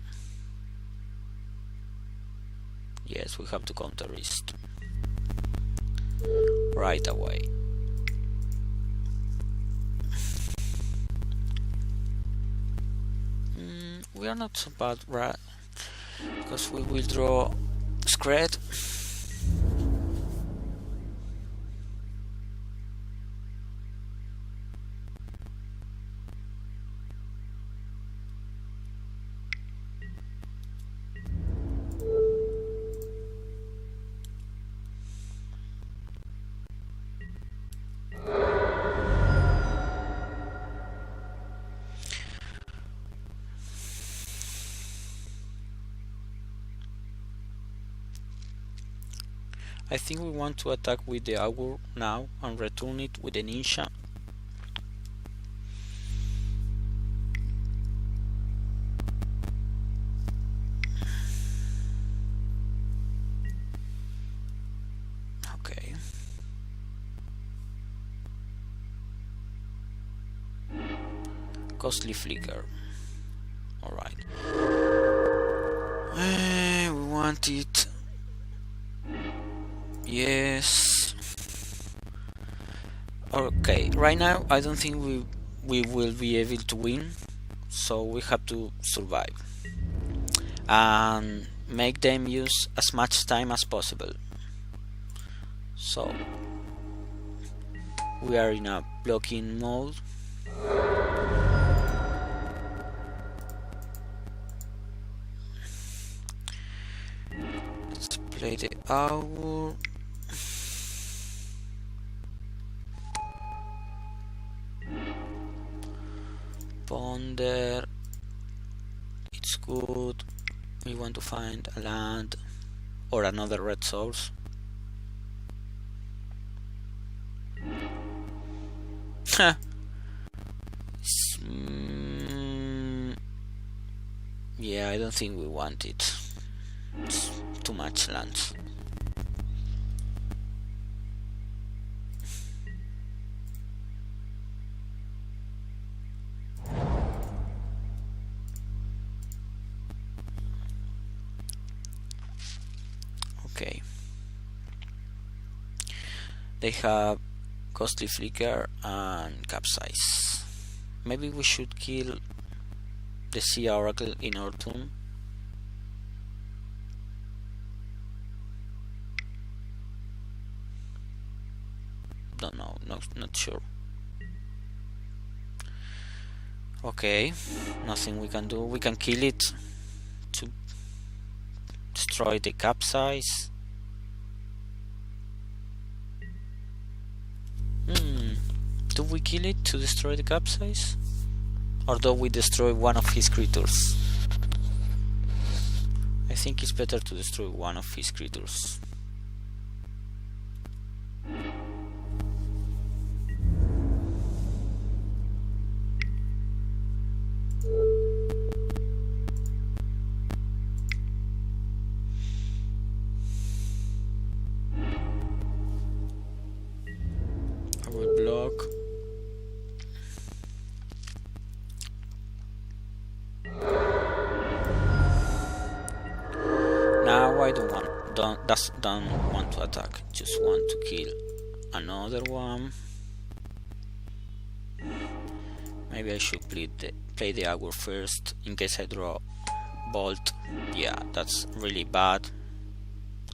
Speaker 1: Yes, we have to counter it right away. We are not so bad, right? Because we will draw Skred. I think we want to attack with the Augur now and return it with the Ninja. Okay. Costly Flicker. Alright. We want it. Yes. Okay, right now I don't think we will be able to win, so we have to survive and make them use as much time as possible. So we are in a blocking mode. Let's play the Augur. Ponder, it's good. We want to find a land or another red source. Yeah, I don't think we want it. It's too much land. Okay. They have Costly Flicker and Capsize. Maybe we should kill the Sea Oracle in our turn. Don't know, not sure. Okay, nothing we can do. We can kill it to destroy the Capsize. Do we kill it to destroy the Capsize? Or do we destroy one of his creatures? I think it's better to destroy one of his creatures. I will block. Now I don't want to attack, just want to kill another one. Maybe I should play the Augur first in case I draw Bolt. Yeah, that's really bad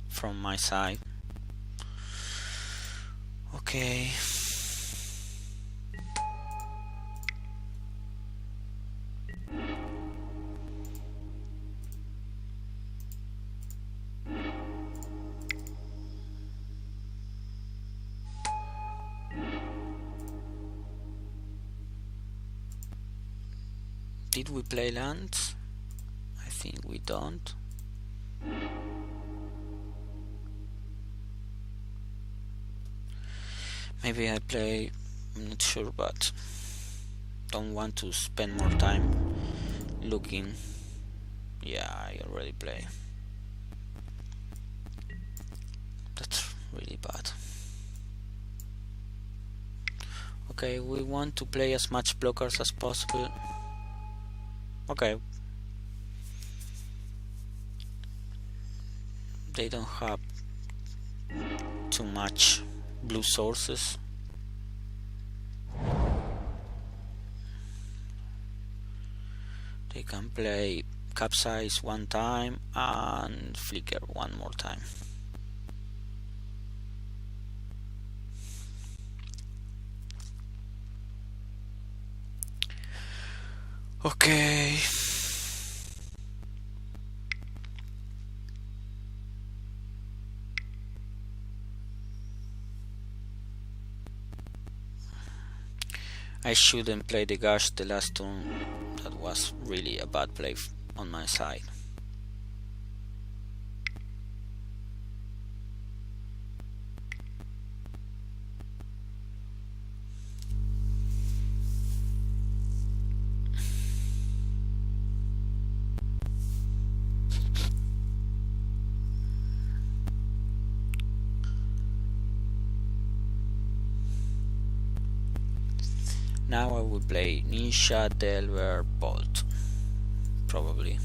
Speaker 1: from my side. Okay. Did we play lands? I think we don't. Maybe I play I'm not sure, but don't want to spend more time looking. Yeah, I already play. That's really bad. Okay, we want to play as much blockers as possible. Okay. They don't have too much blue sources. They can play capsize one time and flicker one more time. Okay. I shouldn't play the Gush the last turn. That was really a bad play on my side. Now I will play Nisha, Delver, Bolt, probably.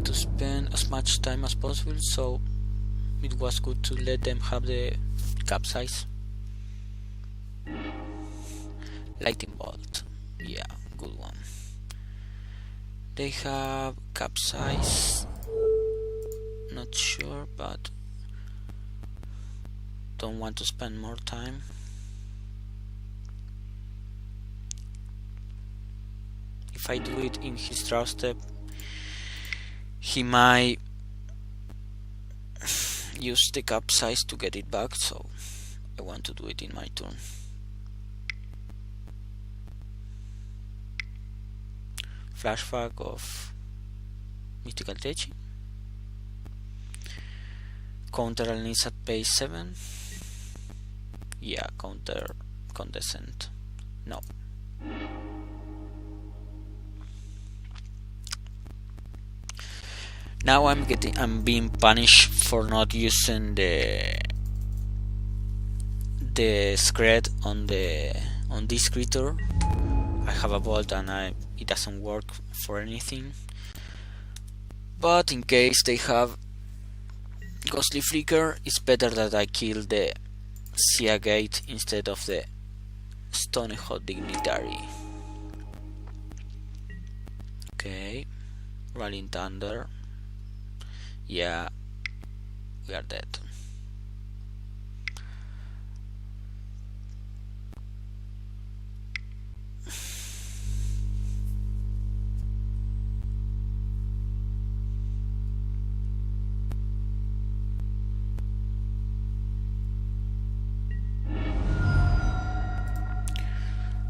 Speaker 1: To spend as much time as possible, so it was good to let them have the capsize. Lightning bolt, yeah, good one. They have capsize, not sure, but don't want to spend more time. If I do it in his draw step, he might use the capsize to get it back, so I want to do it in my turn. Flashback of Mystical Techi. Counter Alnis at base 7. Yeah, counter Condescent. No. Now I'm being punished for not using the Skred on this creature. I have a bolt and it doesn't work for anything. But in case they have Ghostly Flicker, it's better that I kill the Sia Gate instead of the Stone Hot Dignitary. Okay, Rolling Thunder. Yeah, we are dead.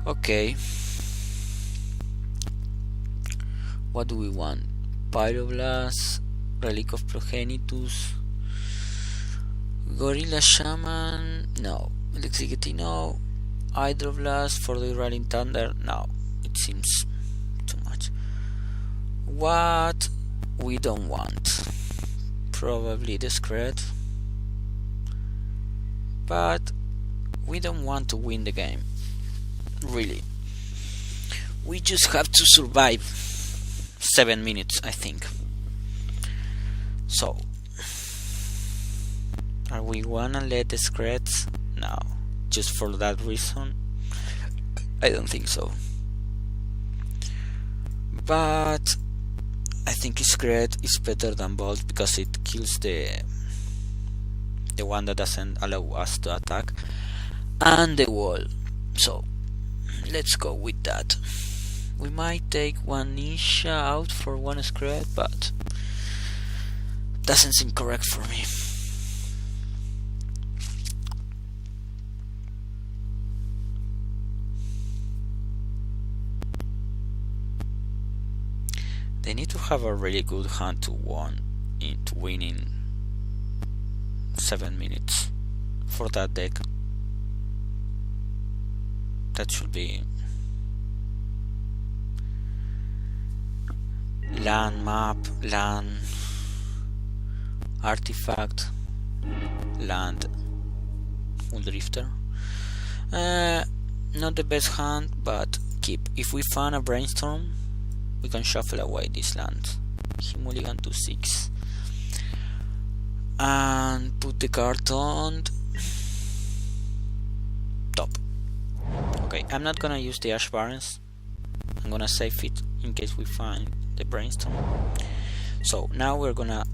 Speaker 1: Okay. What do we want? Pyroblast, Relic of Progenitus, Gorilla Shaman, no. Elixir, no. Hydroblast for the Rolling Thunder, no. It seems too much. What we don't want? Probably the Skred. But we don't want to win the game. Really. We just have to survive 7 minutes, I think. So, are we wanna let the Skreds? No, just for that reason? I don't think so. But I think Skred is better than Bolt because it kills the one that doesn't allow us to attack, and the wall. So let's go with that. We might take one Ninja out for one Skred, but doesn't seem correct for me. They need to have a really good hand to win in 7 minutes for that deck. That should be land map, land artifact, land full drifter. Not the best hand, but keep. If we find a brainstorm, we can shuffle away this land. He mulligan to 6 and put the card on top. Okay, I'm not gonna use the Ash Barrens. I'm gonna save it in case we find the brainstorm. So now we're gonna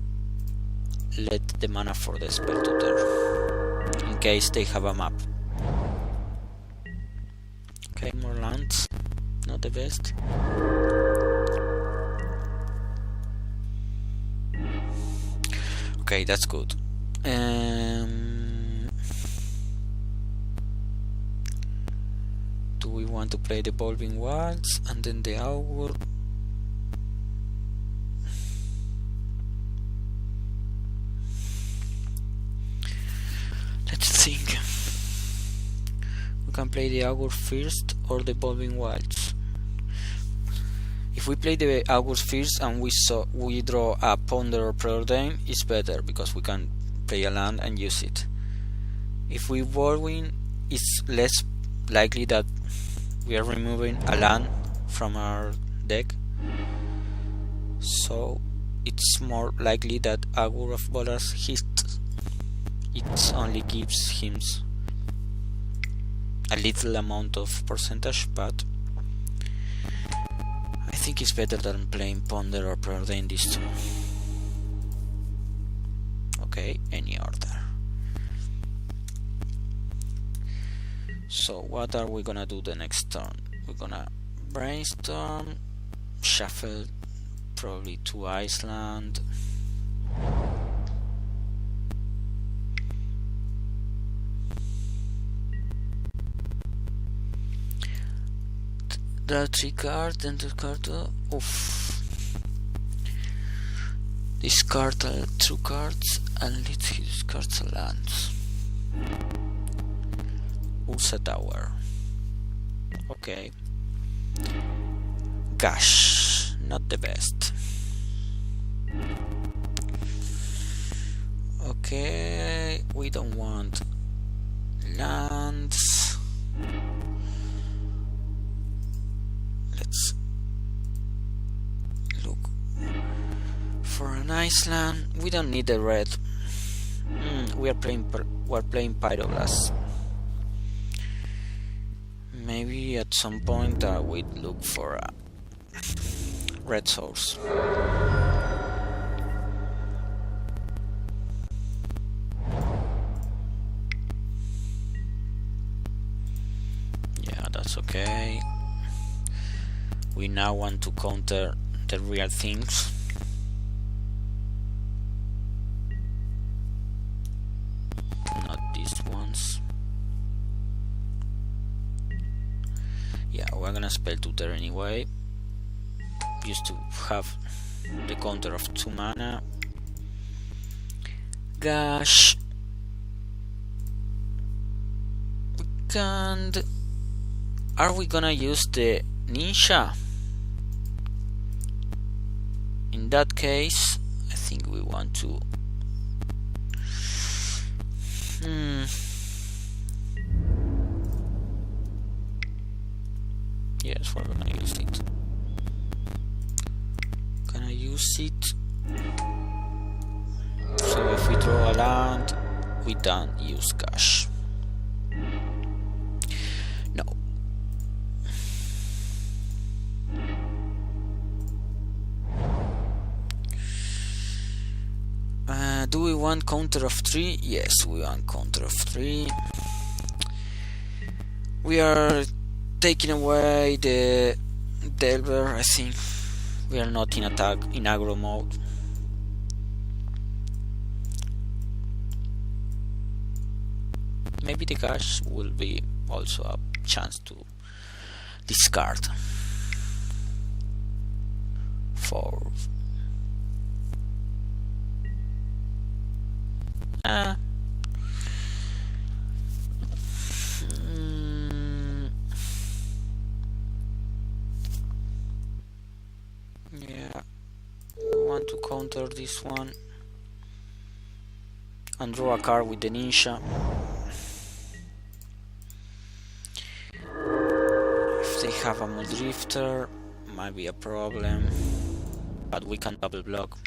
Speaker 1: let the mana for the spell tutor in case they have a map. Okay, more lands, not the best. Okay, that's good. Do we want to play the Evolving Wilds and then the Augur? Let's think. We can play the Augur first or the Evolving Wilds. If we play the Augurs first and we draw a Ponder or Preordain, it's better because we can play a land and use it. If we Whirlwind, it's less likely that we are removing a land from our deck, so it's more likely that Augur of Boros it only gives him a little amount of percentage, but I think it's better than playing Ponder or Preordain this turn. Okay, any order. So what are we gonna do the next turn? We're gonna brainstorm, shuffle probably to Iceland. Draw 3 cards, enter card. Oof. Discard 2 cards and let's discard a land. Ursa Tower. Okay. Gosh, not the best. Okay, we don't want lands. Let's look for an Iceland. We don't need a red. We're playing Pyroblast. Maybe at some point we'd look for a red source. Yeah, that's okay. We now want to counter the real things. Not these ones. Yeah, we're gonna spell tutor anyway. Used to have the counter of 2 mana. Gosh. We can't. Are we gonna use the Ninja? In that case, I think we want to. Yes, we're gonna use it. Can I use it? So if we draw a land, we don't use cash. No. Do we want counter of 3? Yes, we want counter of 3. We are taking away the Delver, I think. We are not in attack, in aggro mode. Maybe the cash will be also a chance to discard. 4. Yeah, we want to counter this one and draw a card with the ninja. If they have a Muldrifter, might be a problem, but we can double block.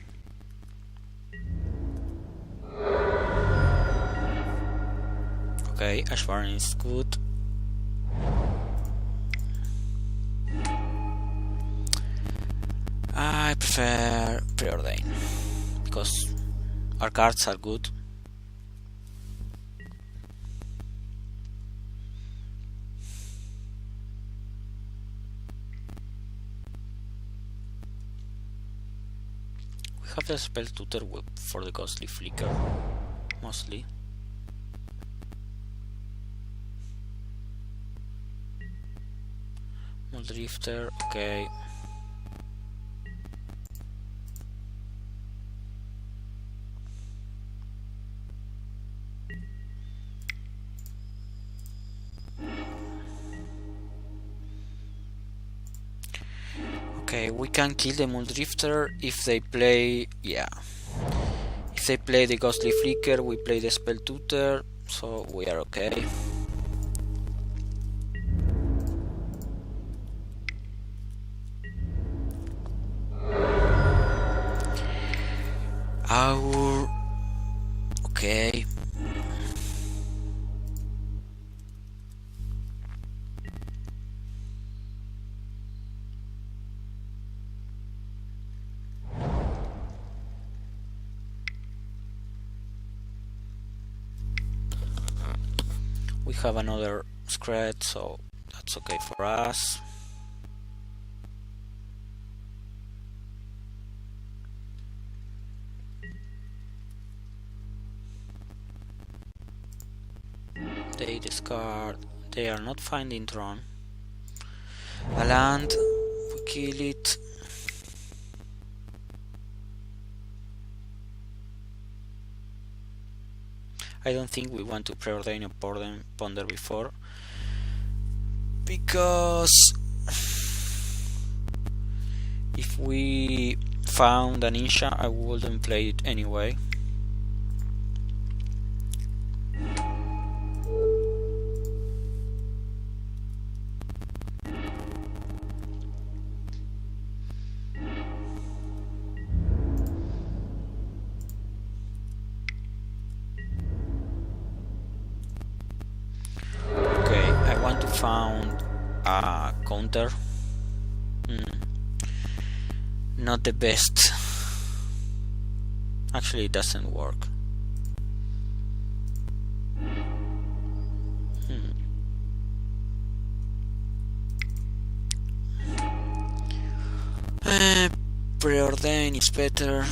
Speaker 1: Okay, Ashvarn is good. I prefer Preordain because our cards are good. We have the spell tutor for the Ghostly Flicker, mostly. Muldrifter, okay. Okay, we can kill the Muldrifter if they play, yeah. If they play the Ghostly Flicker, we play the Spell Tutor, so we are okay. Our... okay. We have another Skred, so that's okay for us. They discard. They are not finding Tron. A land, we kill it. I don't think we want to preordain or ponder before, because if we found a ninja, I wouldn't play it anyway. Found a counter. Not the best. Actually, it doesn't work. Preordain is better.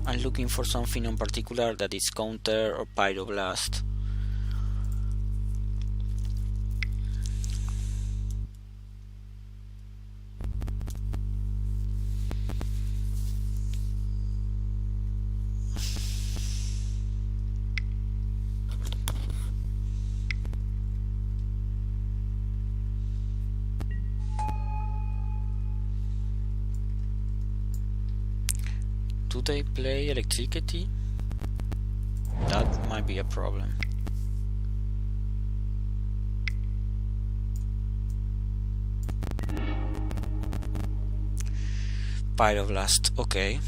Speaker 1: I'm looking for something in particular that is counter or pyroblast. Do they play Electricity? That might be a problem. Pyroblast, okay.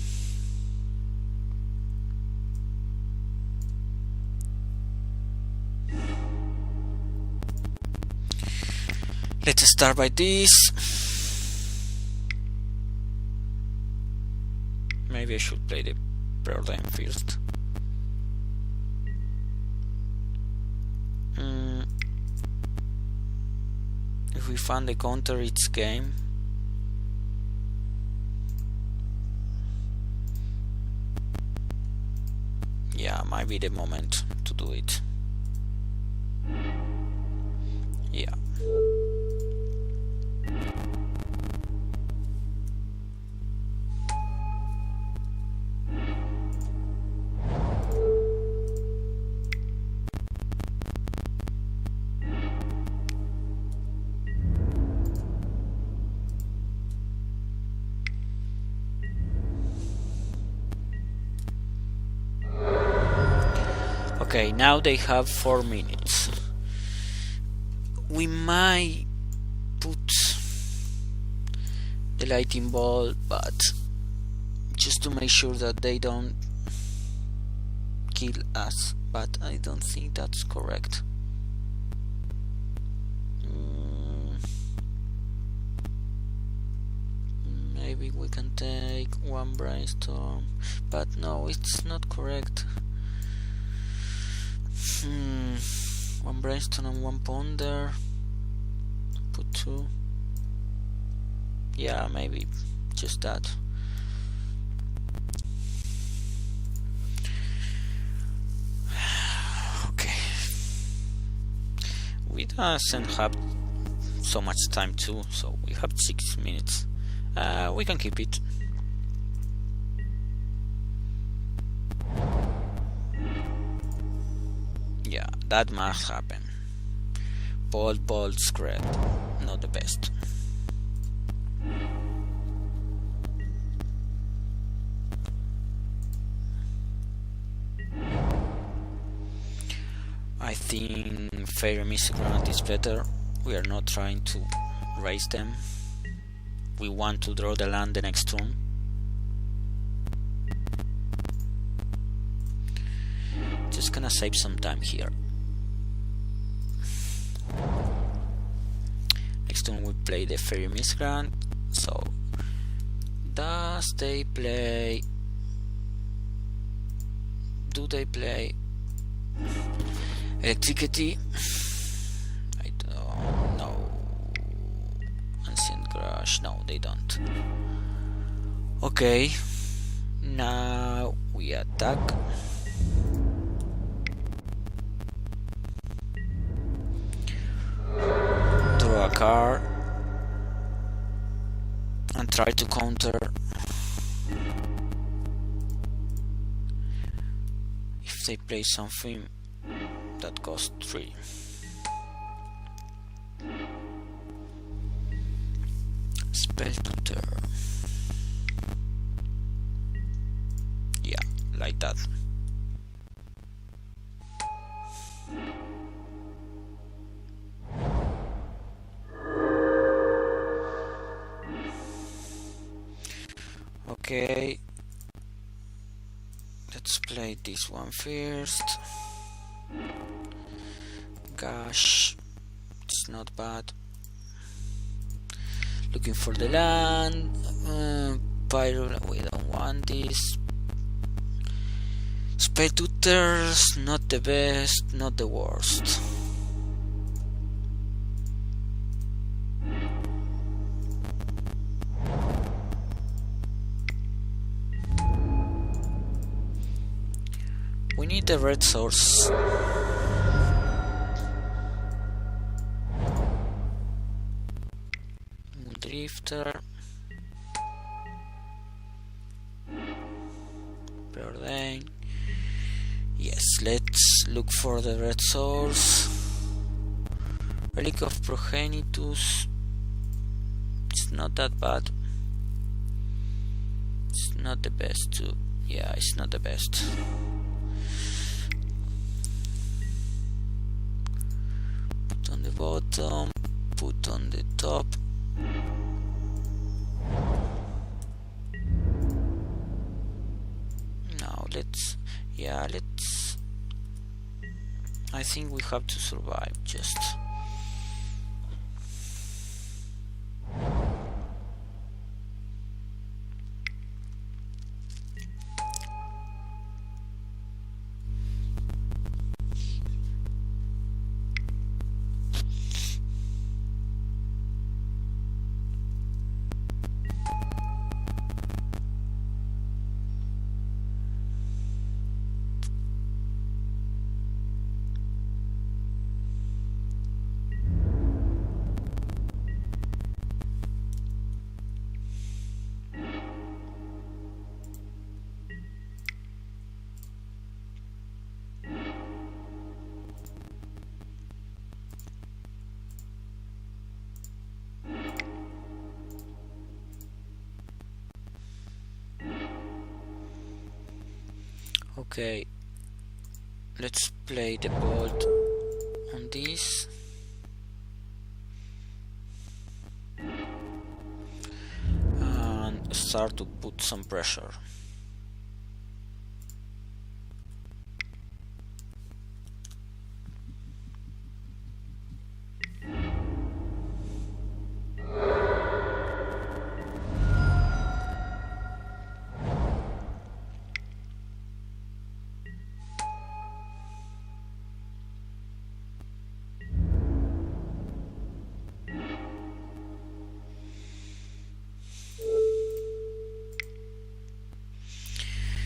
Speaker 1: Let's start by this. Maybe I should play the preordain first. If we find the counter, it's game. Yeah, might be the moment to do it. Yeah. Okay, now they have 4 minutes. We might put the lightning bolt, but just to make sure that they don't kill us, but I don't think that's correct. Maybe we can take 1 brainstorm, but no, it's not correct. 1 brainstorm and 1 ponder. Put 2. Yeah, maybe just that. Okay. We doesn't have so much time too, so we have 6 minutes. We can keep it. Yeah, that must happen. Bolt, Skred, not the best. I think Fairy Missile Granite is better. We are not trying to raise them. We want to draw the land the next turn. Just gonna save some time here. Next turn we play the Fairy Missile Granite. So does they play? Do they play Electricity? I don't know. Ancient Garage? No, they don't. Okay, now we attack. Draw a card and try to counter. If they play something that costs 3. Spell tutor. Yeah, like that. Okay, let's play this one first. Gosh, it's not bad. Looking for the land. Pyro, we don't want this. Spell tutors, not the best, not the worst. We need the red source. Drifter. Preordain. Yes, let's look for the red source. Relic of Progenitus. It's not that bad. It's not the best too. Yeah, it's not the best. Put on the bottom, put on the top. Now let's I think we have to survive just. Okay, let's play the bolt on this. And start to put some pressure.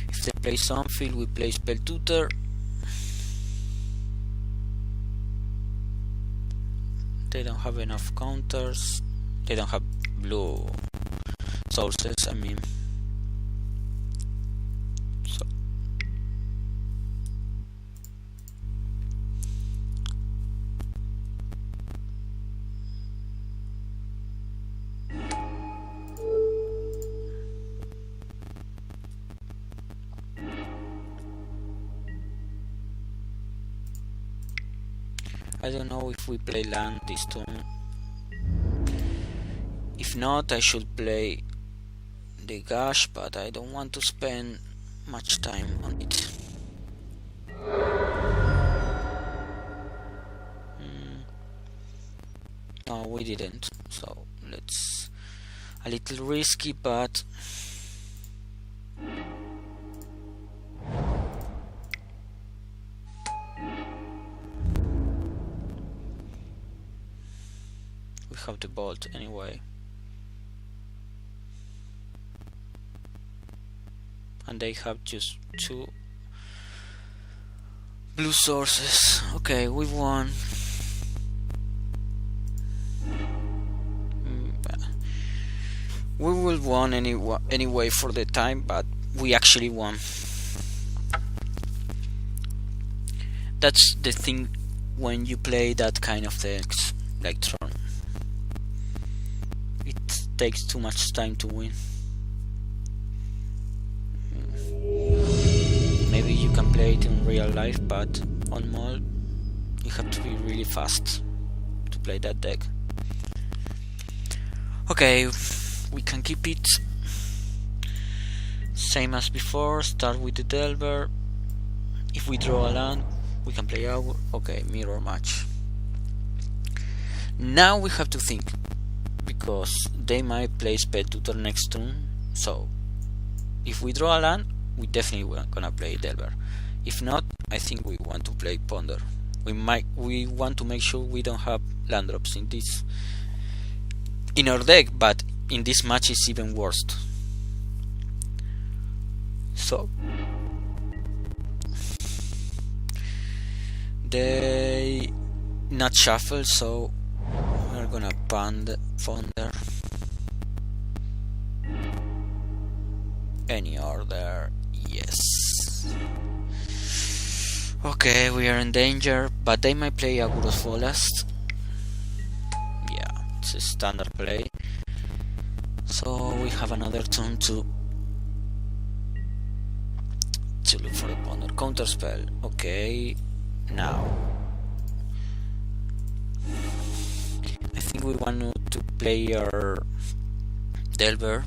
Speaker 1: If they play Sunfield, we play Spell Tutor. They don't have enough counters. They don't have blue sources, I mean. So I don't know if we play land this turn. If not, I should play the Gash, but I don't want to spend much time on it. No, we didn't, so let's... a little risky, but... we have the bolt anyway. And they have just 2 blue sources. Okay, we won. We will won anyway for the time, but we actually won. That's the thing when you play that kind of decks like Tron. It takes too much time to win. Maybe you can play it in real life, but on mall you have to be really fast to play that deck. Okay, we can keep it same as before. Start with the Delver. If we draw a land, we can play our... okay, mirror match. Now we have to think, because they might play Spell Tutor next turn, so if we draw a land, we definitely gonna play Delver. If not, I think we want to play Ponder. We want to make sure we don't have land drops in our deck, but in this match it's even worse. So they not shuffle, so we're gonna Ponder. Any order, yes. Okay, we are in danger, but they might play a Boros Volast. Yeah, it's a standard play. So we have another turn to look for a Ponder. Counter spell. Okay, now I think we want to play our Delver.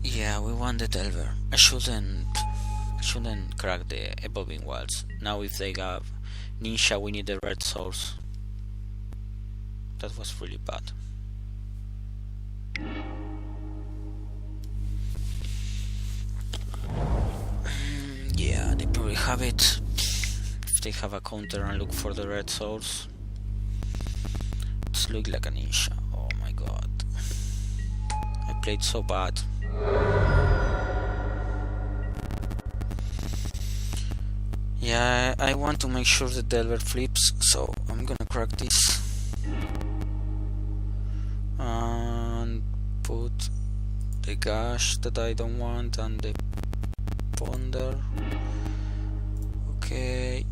Speaker 1: Yeah, we want the Delver. I shouldn't crack the Evolving Wilds. Now if they have Ninja, we need the red source. That was really bad. Yeah, they probably have it. If they have a counter and look for the red source, it's look like a Ninja. Oh my god, I played so bad. Yeah, I want to make sure the Delver flips, so I'm gonna crack this and put the Gash that I don't want and the Ponder. Okay,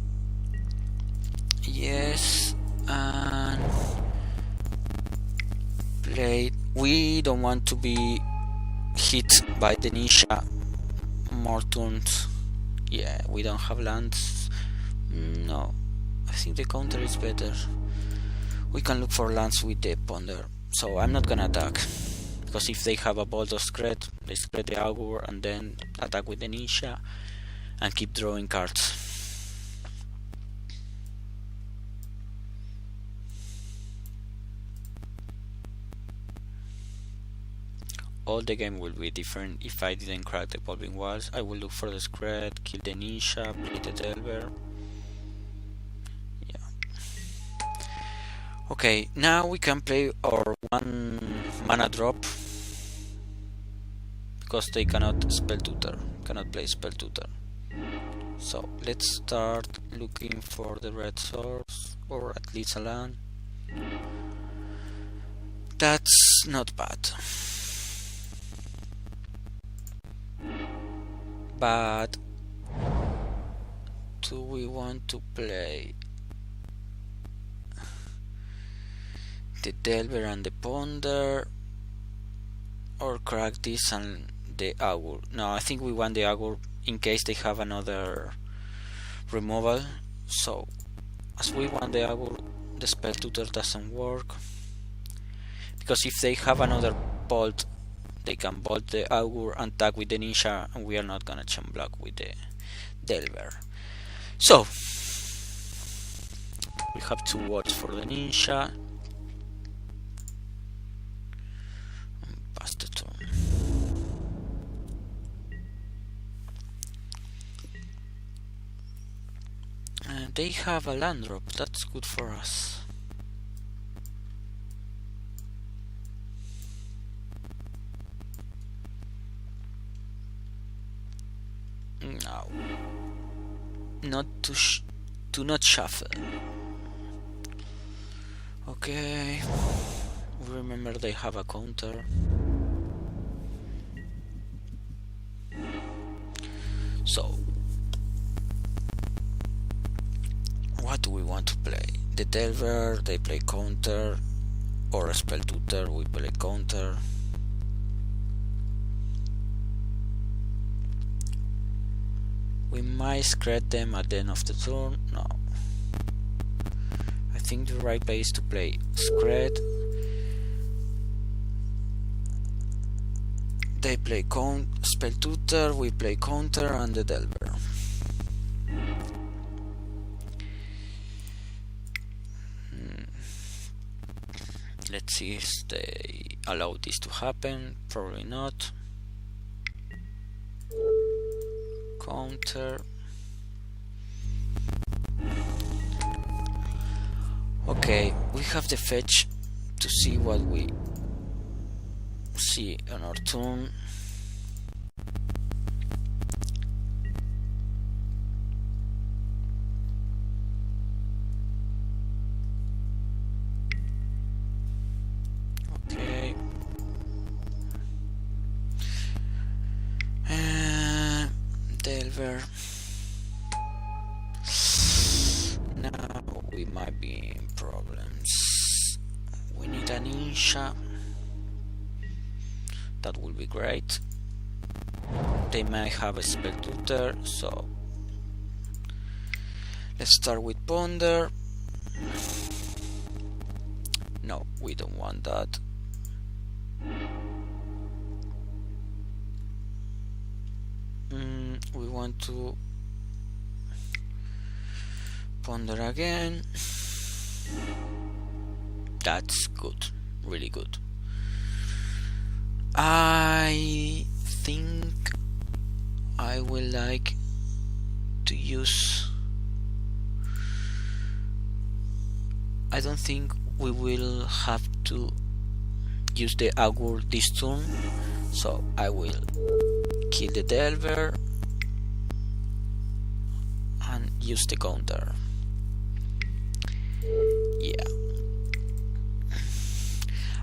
Speaker 1: yes, and play We don't want to be hit by the ninja more turns. Yeah, we don't have lands. No, I think the counter is better. We can look for lands with the ponder. So I'm not gonna attack, because if they have a bolt of Skred, they Skred the augur and then attack with the ninja and keep drawing cards. All the game will be different if I didn't crack the evolving walls. I will look for the Skred, kill the ninja, play the Delver. Yeah. Okay, now we can play our 1 mana drop, because they cannot spell tutor, cannot play spell tutor. So let's start looking for the red source, or at least a land. That's not bad. But do we want to play the Delver and the Ponder, or crack this and the augur? No, I think we want the augur in case they have another removal. So as we want the augur, the spell tutor doesn't work, because if they have another bolt, they can bolt the augur and attack with the ninja, and we are not gonna chain block with the Delver. So we have 2 wards for the ninja. And pass the turn. And they have a land drop, that's good for us. No, not to not shuffle. Okay, remember they have a counter. So what do we want to play? The Delver, they play counter, or a spell tutor, we play counter. We might Skred them at the end of the turn. No, I think the right play is to play Skred. They play spell tutor, we play counter, and the Delver. Let's see if they allow this to happen. Probably not. Counter. Okay, we have the fetch to see what we see on our turn. Okay. Delver. Now we might be in problems. We need a ninja. That will be great. They might have a spell tutor, so let's start with Ponder. No, we don't want that. We want to Ponder again. That's good, really good. I think I will like to use. I don't think we will have to use the augur this turn, so I will kill the Delver and use the counter. Yeah,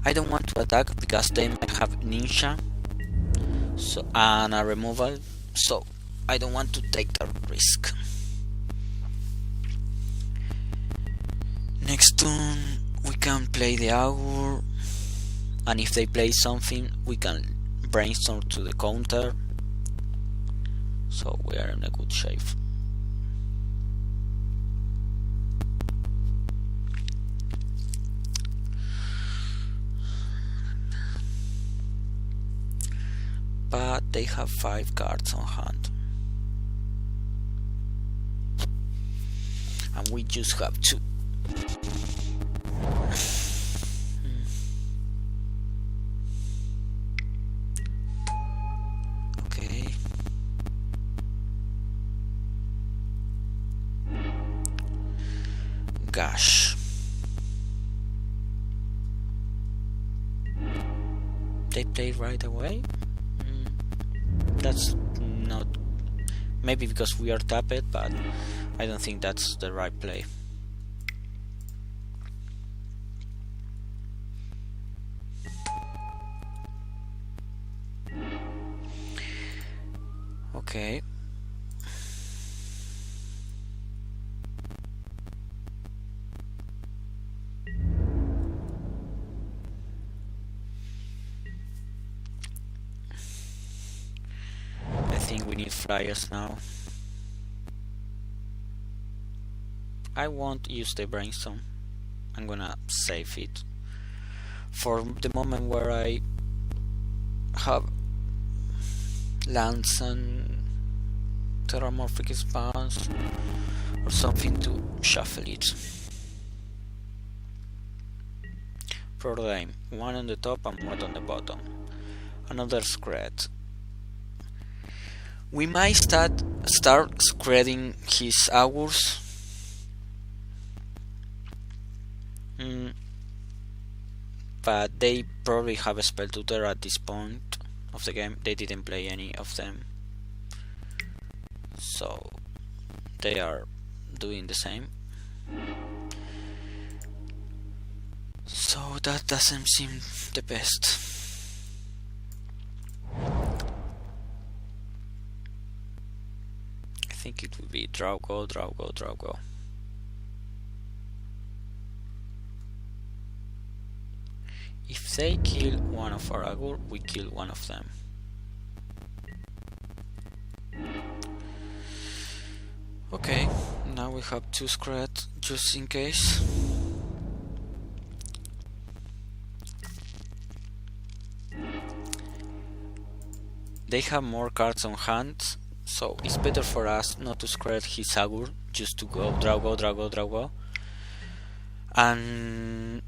Speaker 1: I don't want to attack because they might have ninja and a removal, so I don't want to take that risk. Next turn we can play the augur and if they play something we can brainstorm to the counter, so we are in a good shape. But they have 5 cards on hand and we just have 2. Okay. Gosh. They play right away? That's not... Maybe because we are tapped, but I don't think that's the right play. Okay. I think we need flyers now. I won't use the brainstorm. I'm gonna save it for the moment where I have lands and terramorphic spawns or something to shuffle it. Prototype, 1 on the top and 1 on the bottom. Another Skred. We might start Skredding his augurs. But they probably have a spell tutor at this point of the game. They didn't play any of them, so they are doing the same. So that doesn't seem the best. I think it would be draw go, draw go, draw go. If they kill one of our augur, we kill one of them. Okay, now we have 2 Skred just in case. They have more cards on hand, so it's better for us not to Skred his augur, just to go draw go, draw go, draw go. And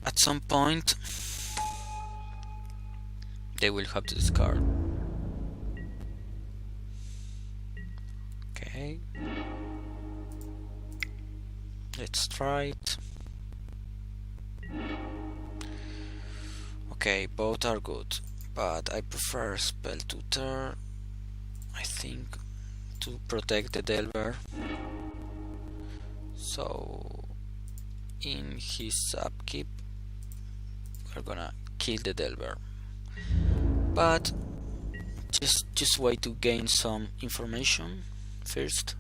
Speaker 1: at some point they will have to discard. Okay, let's try it. Okay, both are good, but I prefer spell tutor, I think, to protect the Delver. So in his upkeep we're gonna kill the Delver, but just wait to gain some information first.